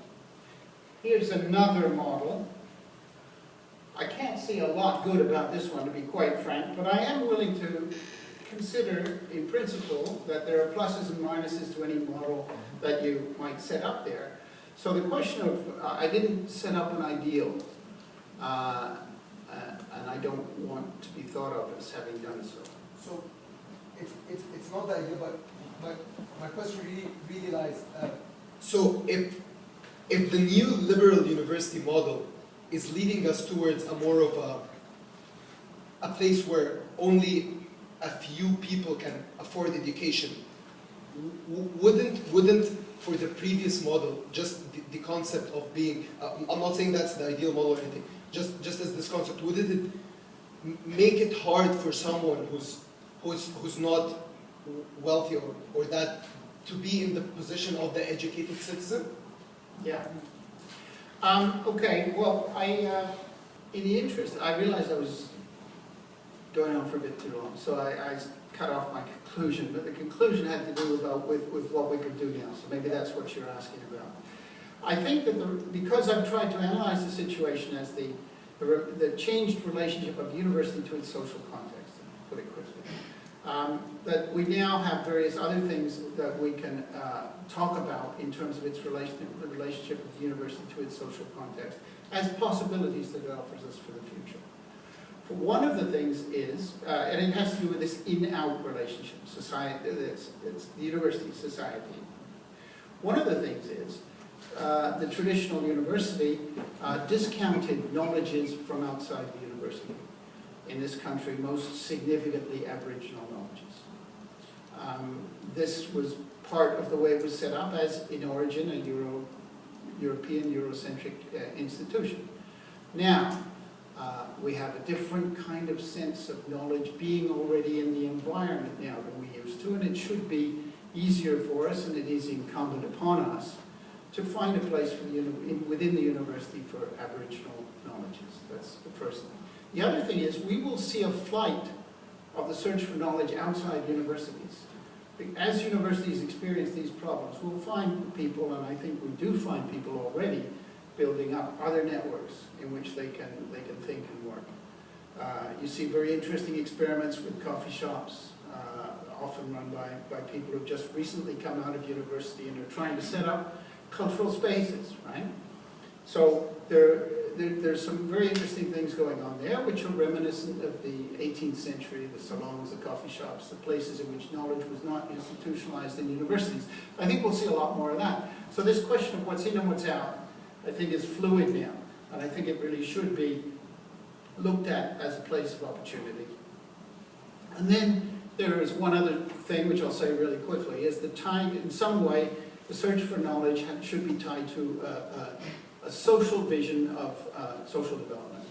here's another model. I can't see a lot good about this one, to be quite frank, but I am willing to consider, in principle, that there are pluses and minuses to any model that you might set up there. So the question of, I didn't set up an ideal. and I don't want to be thought of as having done so. So it's not the idea, but my question really lies. So if the new liberal university model is leading us towards a more of a place where only a few people can afford education, wouldn't for the previous model, just the concept of being, I'm not saying that's the ideal model or anything, just as this concept, wouldn't it make it hard for someone who's not wealthy or that to be in the position of the educated citizen? Yeah. Okay, well, in the interest, I realized I was going on for a bit too long, so I cut off my conclusion, but the conclusion had to do with what we could do now, so maybe that's what you're asking about. I think that because I've tried to analyze the situation as the changed relationship of the university to its social context, to put it quickly, that we now have various other things that we can talk about in terms of its relationship of the university to its social context as possibilities that it offers us for the future. One of the things is, and it has to do with this in-out relationship, society, it's the university society. One of the things is the traditional university discounted knowledges from outside the university. In this country, most significantly Aboriginal knowledges. This was part of the way it was set up as, in origin, a European, Eurocentric institution. Now, we have a different kind of sense of knowledge being already in the environment now than we used to, and it should be easier for us, and it is incumbent upon us, to find a place for within the university for Aboriginal knowledges. That's the first thing. The other thing is we will see a flight of the search for knowledge outside universities. As universities experience these problems, we'll find people, and I think we do find people already, building up other networks in which they can think and work. You see very interesting experiments with coffee shops, often run by people who've just recently come out of university and are trying to set up cultural spaces, right? So there's some very interesting things going on there, which are reminiscent of the 18th century, the salons, the coffee shops, the places in which knowledge was not institutionalized in universities. I think we'll see a lot more of that. So this question of what's in and what's out, I think is fluid now, and I think it really should be looked at as a place of opportunity. And then there is one other thing, which I'll say really quickly, is the time, in some way, the search for knowledge should be tied to a social vision of social development.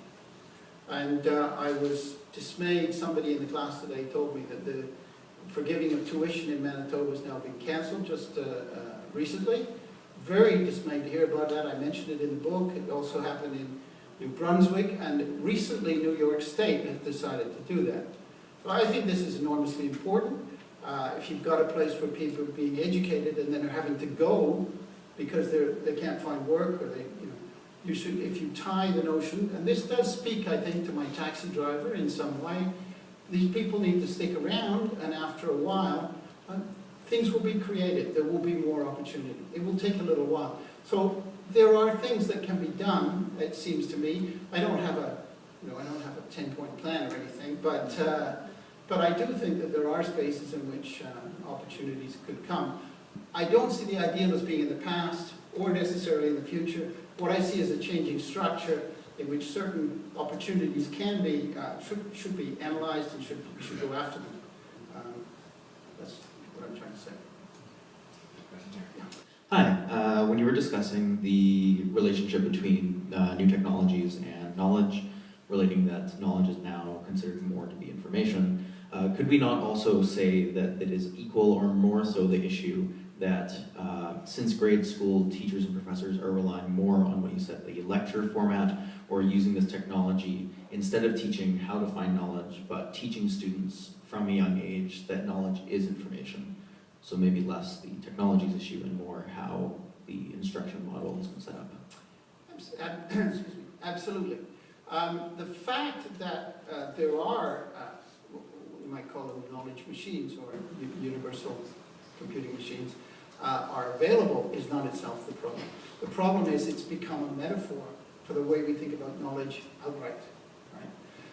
And I was dismayed, somebody in the class today told me that the forgiving of tuition in Manitoba has now been cancelled just recently. Very dismayed to hear about that. I mentioned it in the book. It also happened in New Brunswick, and recently New York State has decided to do that. So I think this is enormously important. If you've got a place where people are being educated and then are having to go because they can't find work, or you should, if you tie the notion, and this does speak, I think, to my taxi driver in some way, these people need to stick around, and after a while, things will be created. There will be more opportunity. It will take a little while. So there are things that can be done, it seems to me. I don't have a 10-point plan or anything, but I do think that there are spaces in which opportunities could come. I don't see the ideal as being in the past or necessarily in the future. What I see is a changing structure in which certain opportunities can be, should be analyzed, and we should go after them. That's what I'm trying to say. Hi, when you were discussing the relationship between new technologies and knowledge, relating that knowledge is now considered more to be information, could we not also say that it is equal or more so the issue that since grade school, teachers and professors are relying more on what you said, the lecture format, or using this technology, instead of teaching how to find knowledge, but teaching students from a young age that knowledge is information. So maybe less the technology's issue and more how the instruction model has been set up. Excuse me. Absolutely. The fact that there are, we might call them knowledge machines or universal computing machines, are available is not itself the problem. The problem is it's become a metaphor for the way we think about knowledge outright. Right?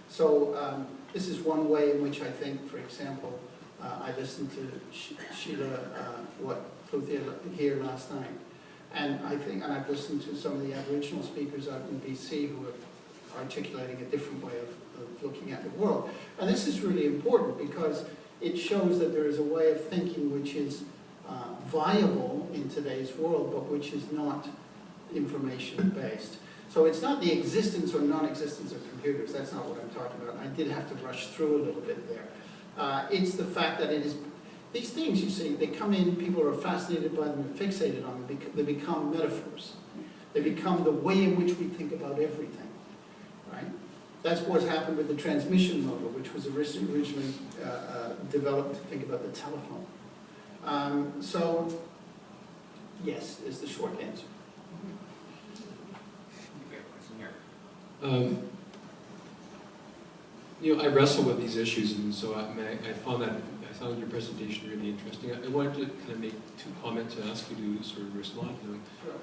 So this is one way in which I think, for example, I listened to Sheila Cluthier here last night, and I've listened to some of the Aboriginal speakers out in BC who are articulating a different way of looking at the world. And this is really important because it shows that there is a way of thinking which is viable in today's world, but which is not information-based. So it's not the existence or non-existence of computers, that's not what I'm talking about. I did have to rush through a little bit there. It's the fact that it is, these things, you see, they come in, people are fascinated by them and fixated on them, they become metaphors. They become the way in which we think about everything, right? That's what's happened with the transmission model, which was originally developed to think about the telephone. So, yes, is the short answer. You know, I wrestle with these issues, and so I found your presentation really interesting. I wanted to kind of make two comments and ask you to sort of respond to them. Sure.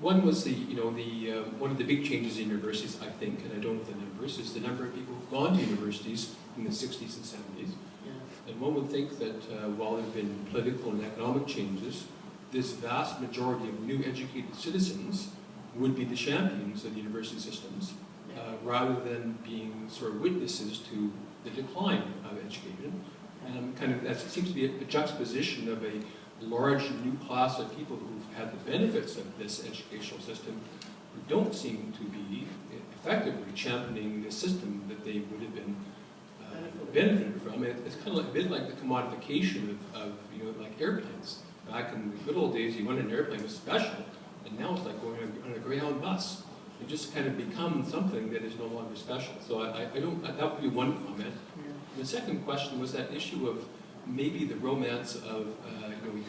One was one of the big changes in universities, I think, and I don't know the numbers, is the number of people who've gone to universities in the 60s and 70s. Yeah. And one would think that while there have been political and economic changes, this vast majority of new educated citizens would be the champions of the university systems, rather than being sort of witnesses to the decline of education. And that seems to be a juxtaposition of a large new class of people who've had the benefits of this educational system, who don't seem to be effectively championing the system that they would have been benefited from. It's kind of a bit like the commodification of like airplanes. Back in the good old days, you went in an airplane, it was special, and now it's like going on a Greyhound bus. It just kind of becomes something that is no longer special. So that would be one comment. The second question was that issue of maybe the romance of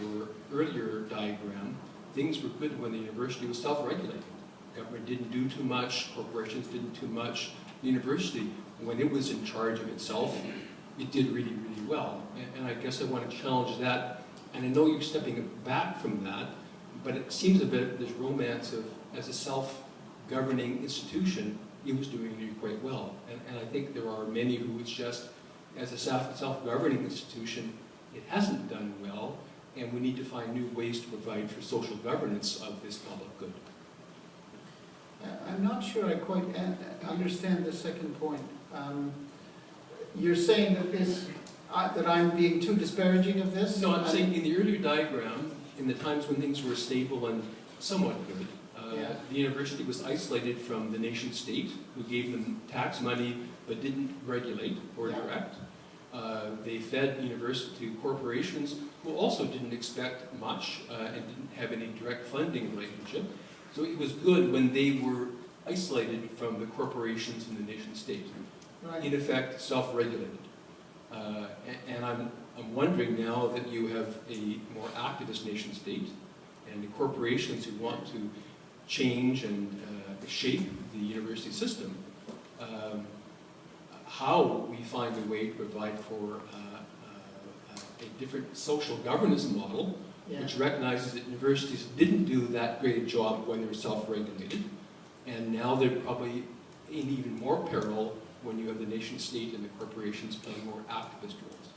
your earlier diagram. Things were good when the university was self-regulating. Government didn't do too much, corporations didn't too much. The university, when it was in charge of itself, it did really, really well. And I guess I want to challenge that. And I know you're stepping back from that, but it seems a bit this romance of, as a self-governing institution, it was doing really quite well. And I think there are many who it's just, as a self-governing institution, it hasn't done well, and we need to find new ways to provide for social governance of this public good. I'm not sure I quite understand the second point. You're saying that that I'm being too disparaging of this? No, I'm saying in the earlier diagram, in the times when things were stable and somewhat good, the university was isolated from the nation state, who gave them tax money but didn't regulate or direct. They fed university to corporations who also didn't expect much and didn't have any direct funding relationship. So it was good when they were isolated from the corporations and the nation state. Right. In effect, self-regulated. And I'm wondering now that you have a more activist nation state and the corporations who want to change and shape the university system, how we find a way to provide for a different social governance model which recognizes that universities didn't do that great a job when they were self-regulated, and now they're probably in even more peril when you have the nation state and the corporations playing more activist roles.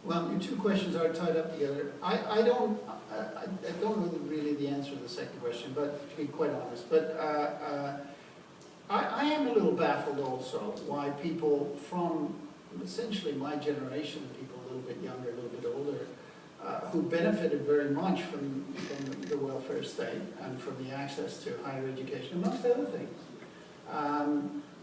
Well, your two questions are tied up together. I don't know really the answer to the second question, but to be quite honest, but I am a little baffled also why people from essentially my generation, people a little bit younger, a little bit older, who benefited very much from the welfare state and from the access to higher education, amongst other things,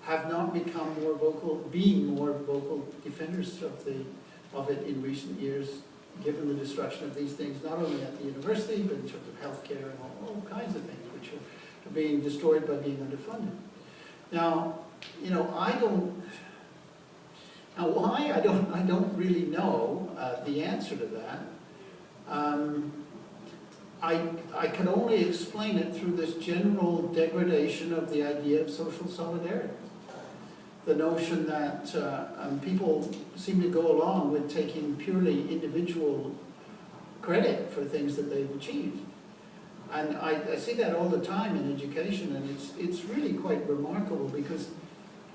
have not become more vocal, being more vocal defenders of it in recent years, given the destruction of these things, not only at the university, but in terms of healthcare and all kinds of things which are being destroyed by being underfunded. Now, why? I don't really know the answer to that. I can only explain it through this general degradation of the idea of social solidarity. The notion that people seem to go along with taking purely individual credit for things that they've achieved. And I see that all the time in education, and it's really quite remarkable because,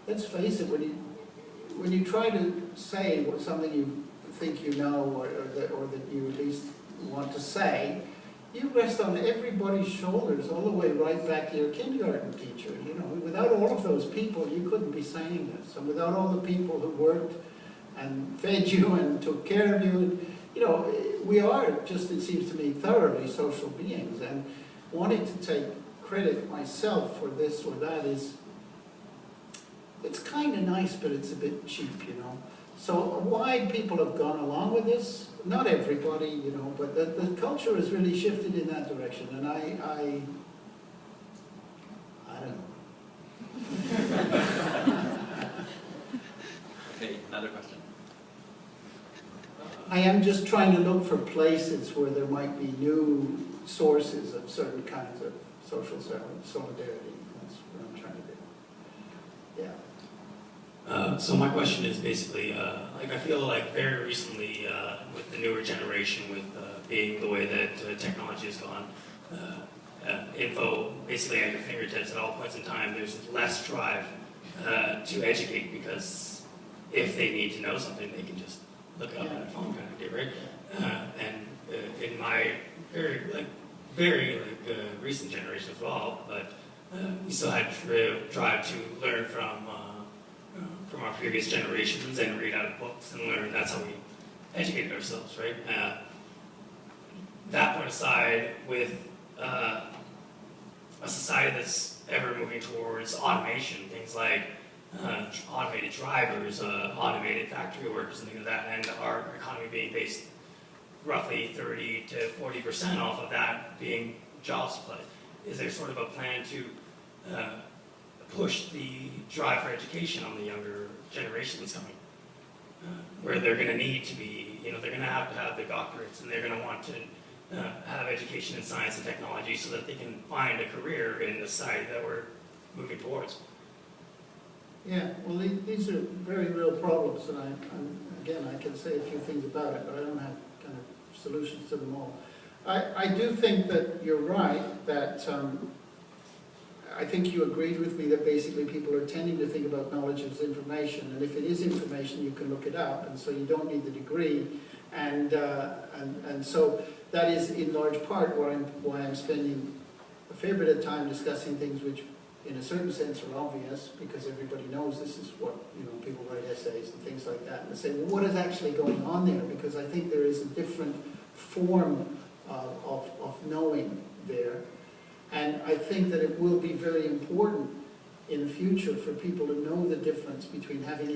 let's face it, when you try to say something you think you know, or that you at least want to say, you rest on everybody's shoulders all the way right back to your kindergarten teacher. You know, without all of those people, you couldn't be saying this. And without all the people who worked and fed you and took care of you, you know, we are just, it seems to me, thoroughly social beings. And wanting to take credit myself for this or that it's kind of nice, but it's a bit cheap, you know. So why people have gone along with this, not everybody, you know, but the culture has really shifted in that direction, and I don't know. Okay, another question. I am just trying to look for places where there might be new sources of certain kinds of social solidarity. That's what I'm trying to do. Yeah. So my question is basically, like I feel like very recently with the newer generation, with being the way that technology has gone, info basically at your fingertips at all points in time, there's less drive to educate, because if they need to know something, they can just look it up on their phone kind of deal, right? And in my very recent generation as well, but we still had drive to learn from our previous generations and read out of books and learn. That's how we educated ourselves, right? That point aside, with a society that's ever moving towards automation, things like automated drivers, automated factory workers, and things like that, and our economy being based roughly 30 to 40% off of that being job supply. Is there sort of a plan to push the drive for education on the younger generations coming, where they're going to need to be, you know, they're going to have their doctorates, and they're going to want to have education in science and technology so that they can find a career in the society that we're moving towards? Yeah, well, these are very real problems, and again, I can say a few things about it, but I don't have kind of solutions to them all. I do think that you're right, that I think you agreed with me that basically people are tending to think about knowledge as information, and if it is information, you can look it up, and so you don't need the degree, and so that is in large part why I'm spending a fair bit of time discussing things which, in a certain sense, are obvious, because everybody knows this is what, you know, people write essays and things like that, and they say, well, what is actually going on there? Because I think there is a different form of knowing there. And I think that it will be very important in the future for people to know the difference between having,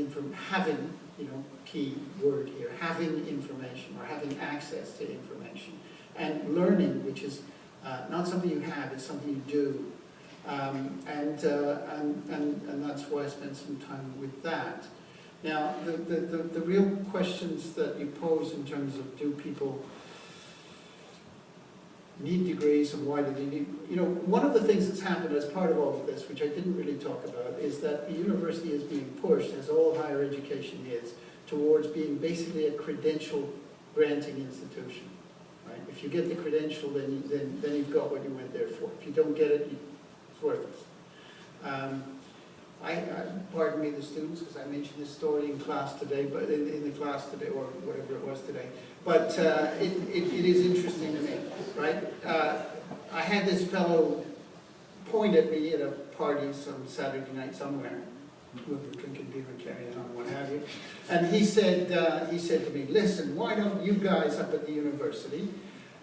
you know, key word here, having information or having access to information, and learning, which is not something you have, it's something you do. And that's why I spent some time with that. Now, the real questions that you pose in terms of do people need degrees and why do they need, you know, one of the things that's happened as part of all of this, which I didn't really talk about, is that the university is being pushed, as all higher education is, towards being basically a credential granting institution. Right? If you get the credential, then you've got what you went there for. If you don't get it, it's worthless. Pardon me, the students, because I mentioned this story in class today, but in the class today, or whatever it was today. But it is interesting to me, right? I had this fellow point at me at a party some Saturday night somewhere. We were drinking beer and carrying on, what have you. And he said to me, listen, why don't you guys up at the university,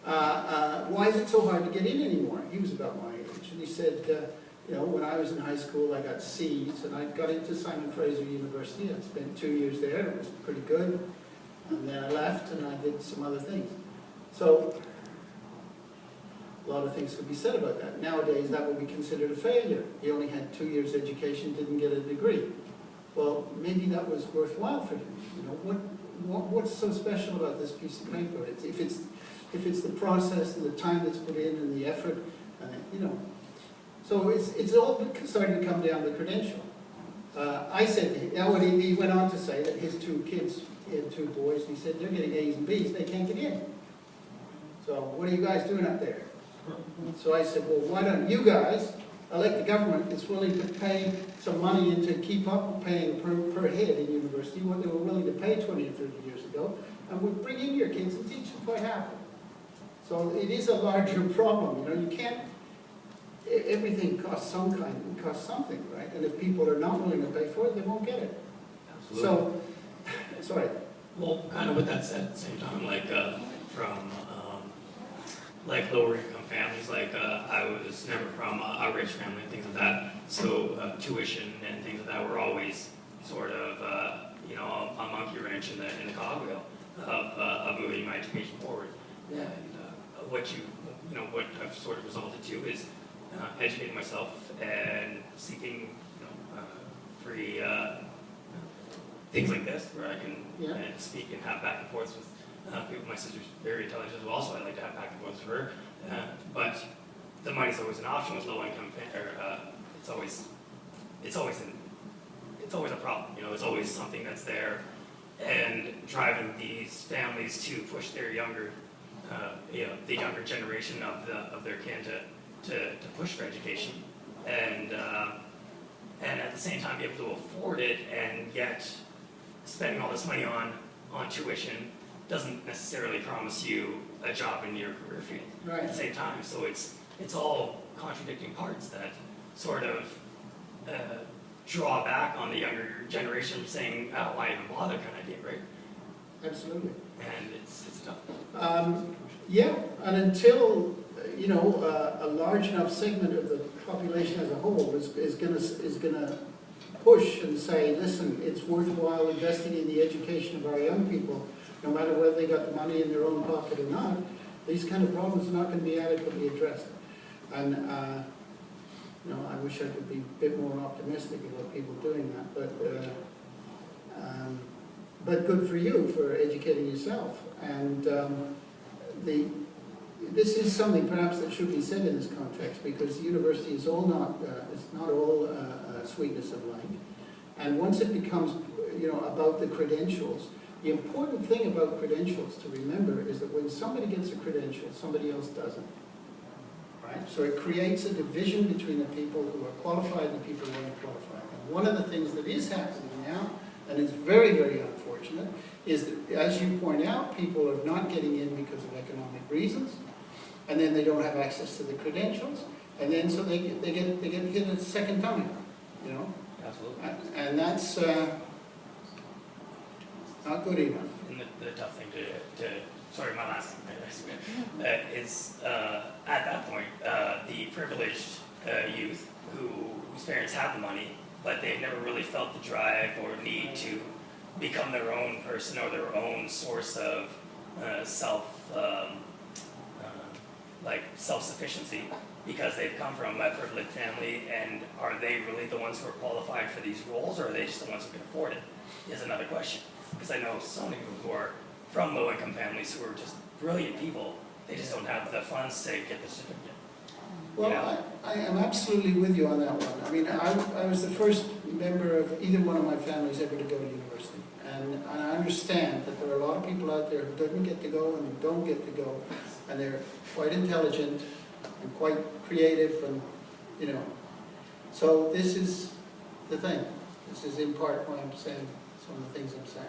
why is it so hard to get in anymore? He was about my age. And he said, you know, when I was in high school, I got C's, and I got into Simon Fraser University. I spent 2 years there. It was pretty good. And then I left, and I did some other things. So, a lot of things could be said about that. Nowadays, that would be considered a failure. He only had 2 years education, didn't get a degree. Well, maybe that was worthwhile for him. You know, what's so special about this piece of paper? If it's the process and the time that's put in and the effort, you know. So it's all starting to come down to credential. I said to him, now he went on to say that his 2 kids, he had 2 boys, and he said they're getting A's and B's, they can't get in. So what are you guys doing up there? So I said, well, why don't you guys elect the government that's willing to pay some money in to keep up with paying per head in university, what they were willing to pay 20 or 30 years ago, and we'll bring in your kids and teach them quite happily. So it is a larger problem, you know, you can't, everything costs something, right? And if people are not willing to pay for it, they won't get it. Absolutely. So, sorry. Well, kind of with that said, at the same time, like from like lower income families, like I was never from a rich family and things like that, so tuition and things like that were always sort of you know, a monkey wrench in the cogwheel of moving my education forward. Yeah. And what I've sort of resulted to is educating myself and seeking, you know, free things like this, where I can speak and have back and forth with people. My sister's very intelligent as well, so I like to have back and forth with her. But the money's always an option with low income, it's always a problem. You know, there's always something that's there, and driving these families to push their younger, you know, the younger generation of their kin to push for education, and at the same time be able to afford it, and yet spending all this money on tuition doesn't necessarily promise you a job in your career field at the same time. So it's all contradicting parts that sort of draw back on the younger generation, saying, "Oh, why even bother?" kind of idea, right? Absolutely. And it's tough. Yeah, and until you know a large enough segment of the population as a whole is gonna push and say, listen, it's worthwhile investing in the education of our young people, no matter whether they got the money in their own pocket or not. These kind of problems are not going to be adequately addressed. And you know, I wish I could be a bit more optimistic about people doing that, but good for you for educating yourself. And this is something perhaps that should be said in this context, because the university is it's not all sweetness of light. And once it becomes, you know, about the credentials, the important thing about credentials to remember is that when somebody gets a credential, somebody else doesn't. Right? So it creates a division between the people who are qualified and the people who aren't qualified. And one of the things that is happening now, and it's very, very unfortunate, is that, as you point out, people are not getting in because of economic reasons, and then they don't have access to the credentials, and then so they get hit a second time, you know? Absolutely. And that's not good enough. And the tough thing to sorry, my last is at that point, the privileged youth whose parents have the money, but they've never really felt the drive or need to become their own person or their own source of self-sufficiency, because they've come from a privileged family. And are they really the ones who are qualified for these roles, or are they just the ones who can afford it, is another question. Because I know so many people who are from low-income families who are just brilliant people, they just don't have the funds to get the certificate. Well, You know? I am absolutely with you on that one. I mean, I was the first member of either one of my families ever to go to university. And I understand that there are a lot of people out there who didn't get to go and who don't get to go, and they're quite intelligent and quite creative, and, you know. So this is the thing. This is in part why I'm saying some of the things I'm saying.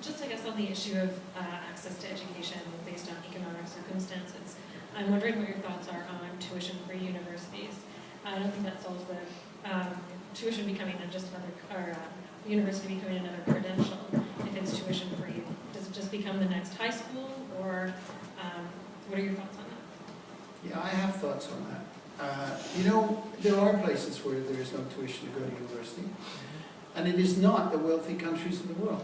Just I guess on the issue of access to education based on economic circumstances, I'm wondering what your thoughts are on tuition-free universities. I don't think that solves the tuition becoming just another, or university becoming another credential. If it's tuition-free, does it just become the next high school, or what are your thoughts on that? Yeah, I have thoughts on that. You know, there are places where there is no tuition to go to university, and it is not the wealthy countries of the world.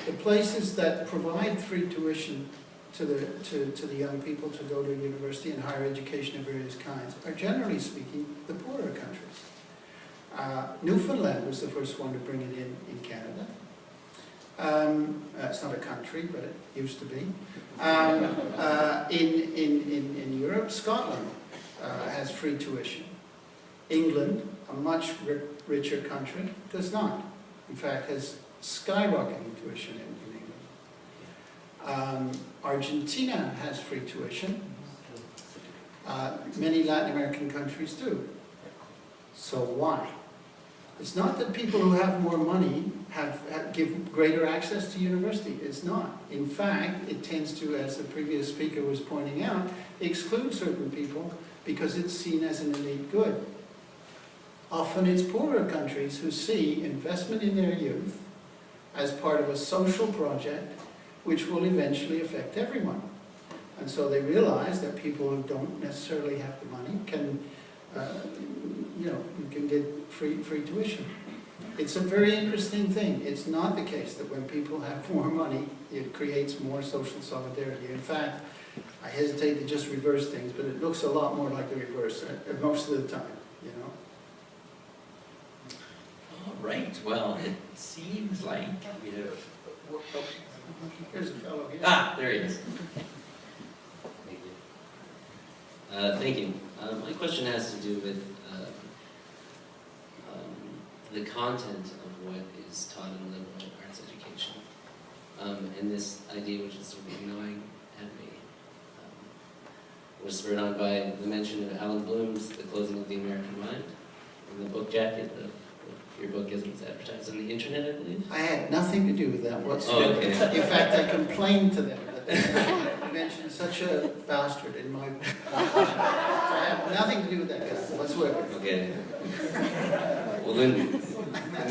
The places that provide free tuition to the young people to go to university and higher education of various kinds are, generally speaking, the poorer countries. Newfoundland was the first one to bring it in Canada. It's not a country, but it used to be. In Europe, Scotland has free tuition. England, a much richer country, does not. In fact, has skyrocketing tuition in Argentina has free tuition. Many Latin American countries do. So why? It's not that people who have more money give greater access to university. It's not. In fact, it tends to, as the previous speaker was pointing out, exclude certain people because it's seen as an elite good. Often it's poorer countries who see investment in their youth as part of a social project which will eventually affect everyone. And so they realize that people who don't necessarily have the money can, you can get free tuition. It's a very interesting thing. It's not the case that when people have more money, it creates more social solidarity. In fact, I hesitate to just reverse things, but it looks a lot more like the reverse most of the time, All right, well, it seems like we have... Here's a fellow here. Ah, there he is. Thank you. My question has to do with the content of what is taught in liberal arts education. And this idea, which is sort of gnawing at me, was spurred on by the mention of Alan Bloom's The Closing of the American Mind, in the book jacket of your book as it was advertised on the internet, I believe. I had nothing to do with that whatsoever. Oh, okay. In fact, I complained to them that they mentioned such a bastard in my book. So I have nothing to do with that guy whatsoever. Okay. Well then,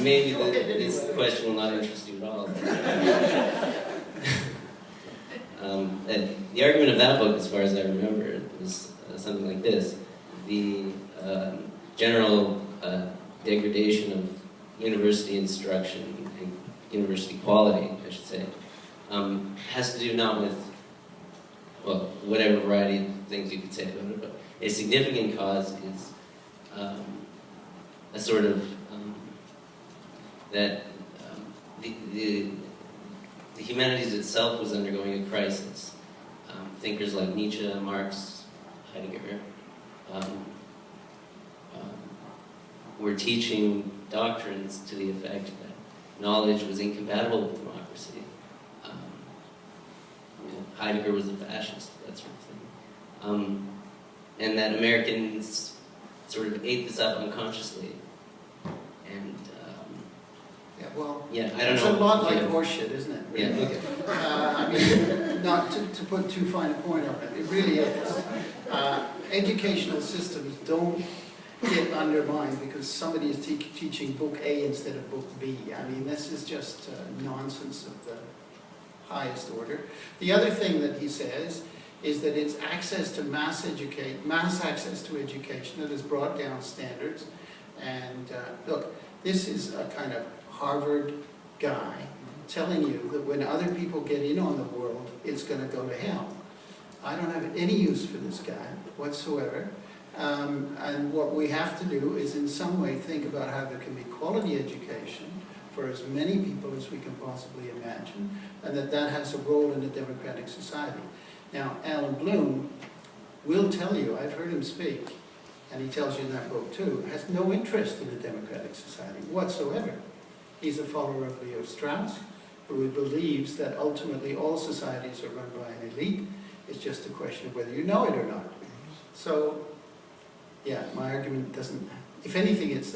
maybe this question will not interest you at all. The argument of that book, as far as I remember, it was something like this. The general degradation of university instruction and university quality, I should say, has to do not with, well, whatever variety of things you could say about it, but a significant cause is a sort of that the humanities itself was undergoing a crisis. Thinkers like Nietzsche, Marx, Heidegger were teaching doctrines to the effect that knowledge was incompatible with democracy. Heidegger was a fascist, that sort of thing. And that Americans sort of ate this up unconsciously. And Yeah, well, yeah, I don't it's know. a lot like horseshit, isn't it? Yeah, okay. I mean, not to put too fine a point on it, it really is. Educational systems don't get undermined because somebody is teaching book A instead of book B. I mean, this is just nonsense of the highest order. The other thing that he says is that it's access to mass access to education that has brought down standards. And look, this is a kind of Harvard guy telling you that when other people get in on the world, it's going to go to hell. I don't have any use for this guy whatsoever. And what we have to do is in some way think about how there can be quality education for as many people as we can possibly imagine, and that has a role in a democratic society. Now, Alan Bloom will tell you, I've heard him speak, and he tells you in that book too, has no interest in a democratic society whatsoever. He's a follower of Leo Strauss, who believes that ultimately all societies are run by an elite. It's just a question of whether you know it or not. So, yeah, my argument doesn't, if anything, it's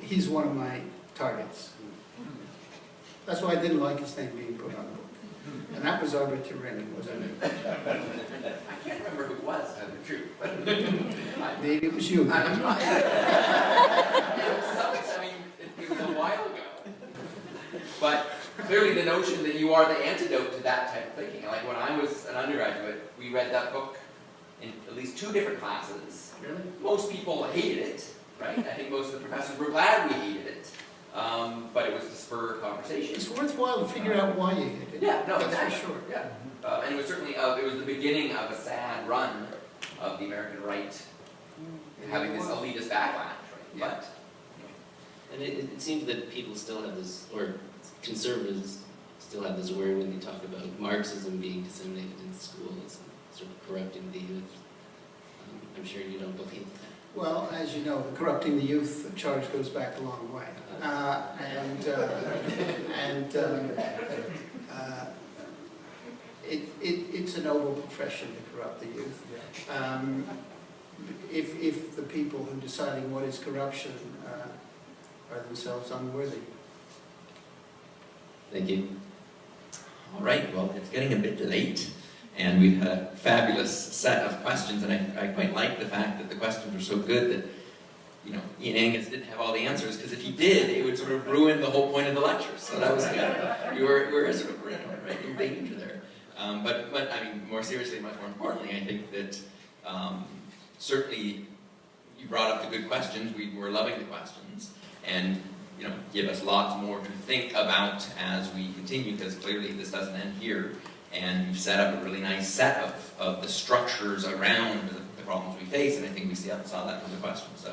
he's one of my targets. That's why I didn't like his name being put on the book. And that was arbitrary, wasn't it? I can't remember who it was, to tell the truth, but Maybe it was you. it was a while ago. But clearly the notion that you are the antidote to that type of thinking. Like when I was an undergraduate, we read that book in at least 2 different classes. Really? Most people hated it, right? I think most of the professors were glad we hated it. But it was to spur conversation. It's worthwhile to figure out why you hit it. Yeah, no, that's exactly. for sure. Yeah, and it was certainly it was the beginning of a sad run of the American right having this elitist backlash, right? Yeah. But And it seems that people still have this, or conservatives still have this worry when they talk about Marxism being disseminated in schools and sort of corrupting the youth. I'm sure you don't believe that. Well, as you know, the corrupting the youth charge goes back a long way. a noble profession to corrupt the youth. If the people who are deciding what is corruption are themselves unworthy. Thank you. All right, well, it's getting a bit late, and we've had a fabulous set of questions, and I quite like the fact that the questions were so good that, you know, Ian Angus didn't have all the answers, because if he did, it would sort of ruin the whole point of the lecture. So that was good. We were sort of right in danger there. But I mean, more seriously, much more importantly, I think that certainly you brought up the good questions. We were loving the questions, and you know, give us lots more to think about as we continue, because clearly this doesn't end here. And you've set up a really nice set of the structures around the problems we face, and I think we saw that from the questions.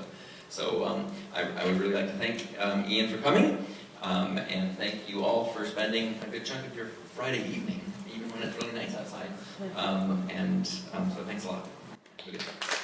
So I would really like to thank Ian for coming, and thank you all for spending a good chunk of your Friday evening, even when it's really nice outside. So thanks a lot. Have a good day.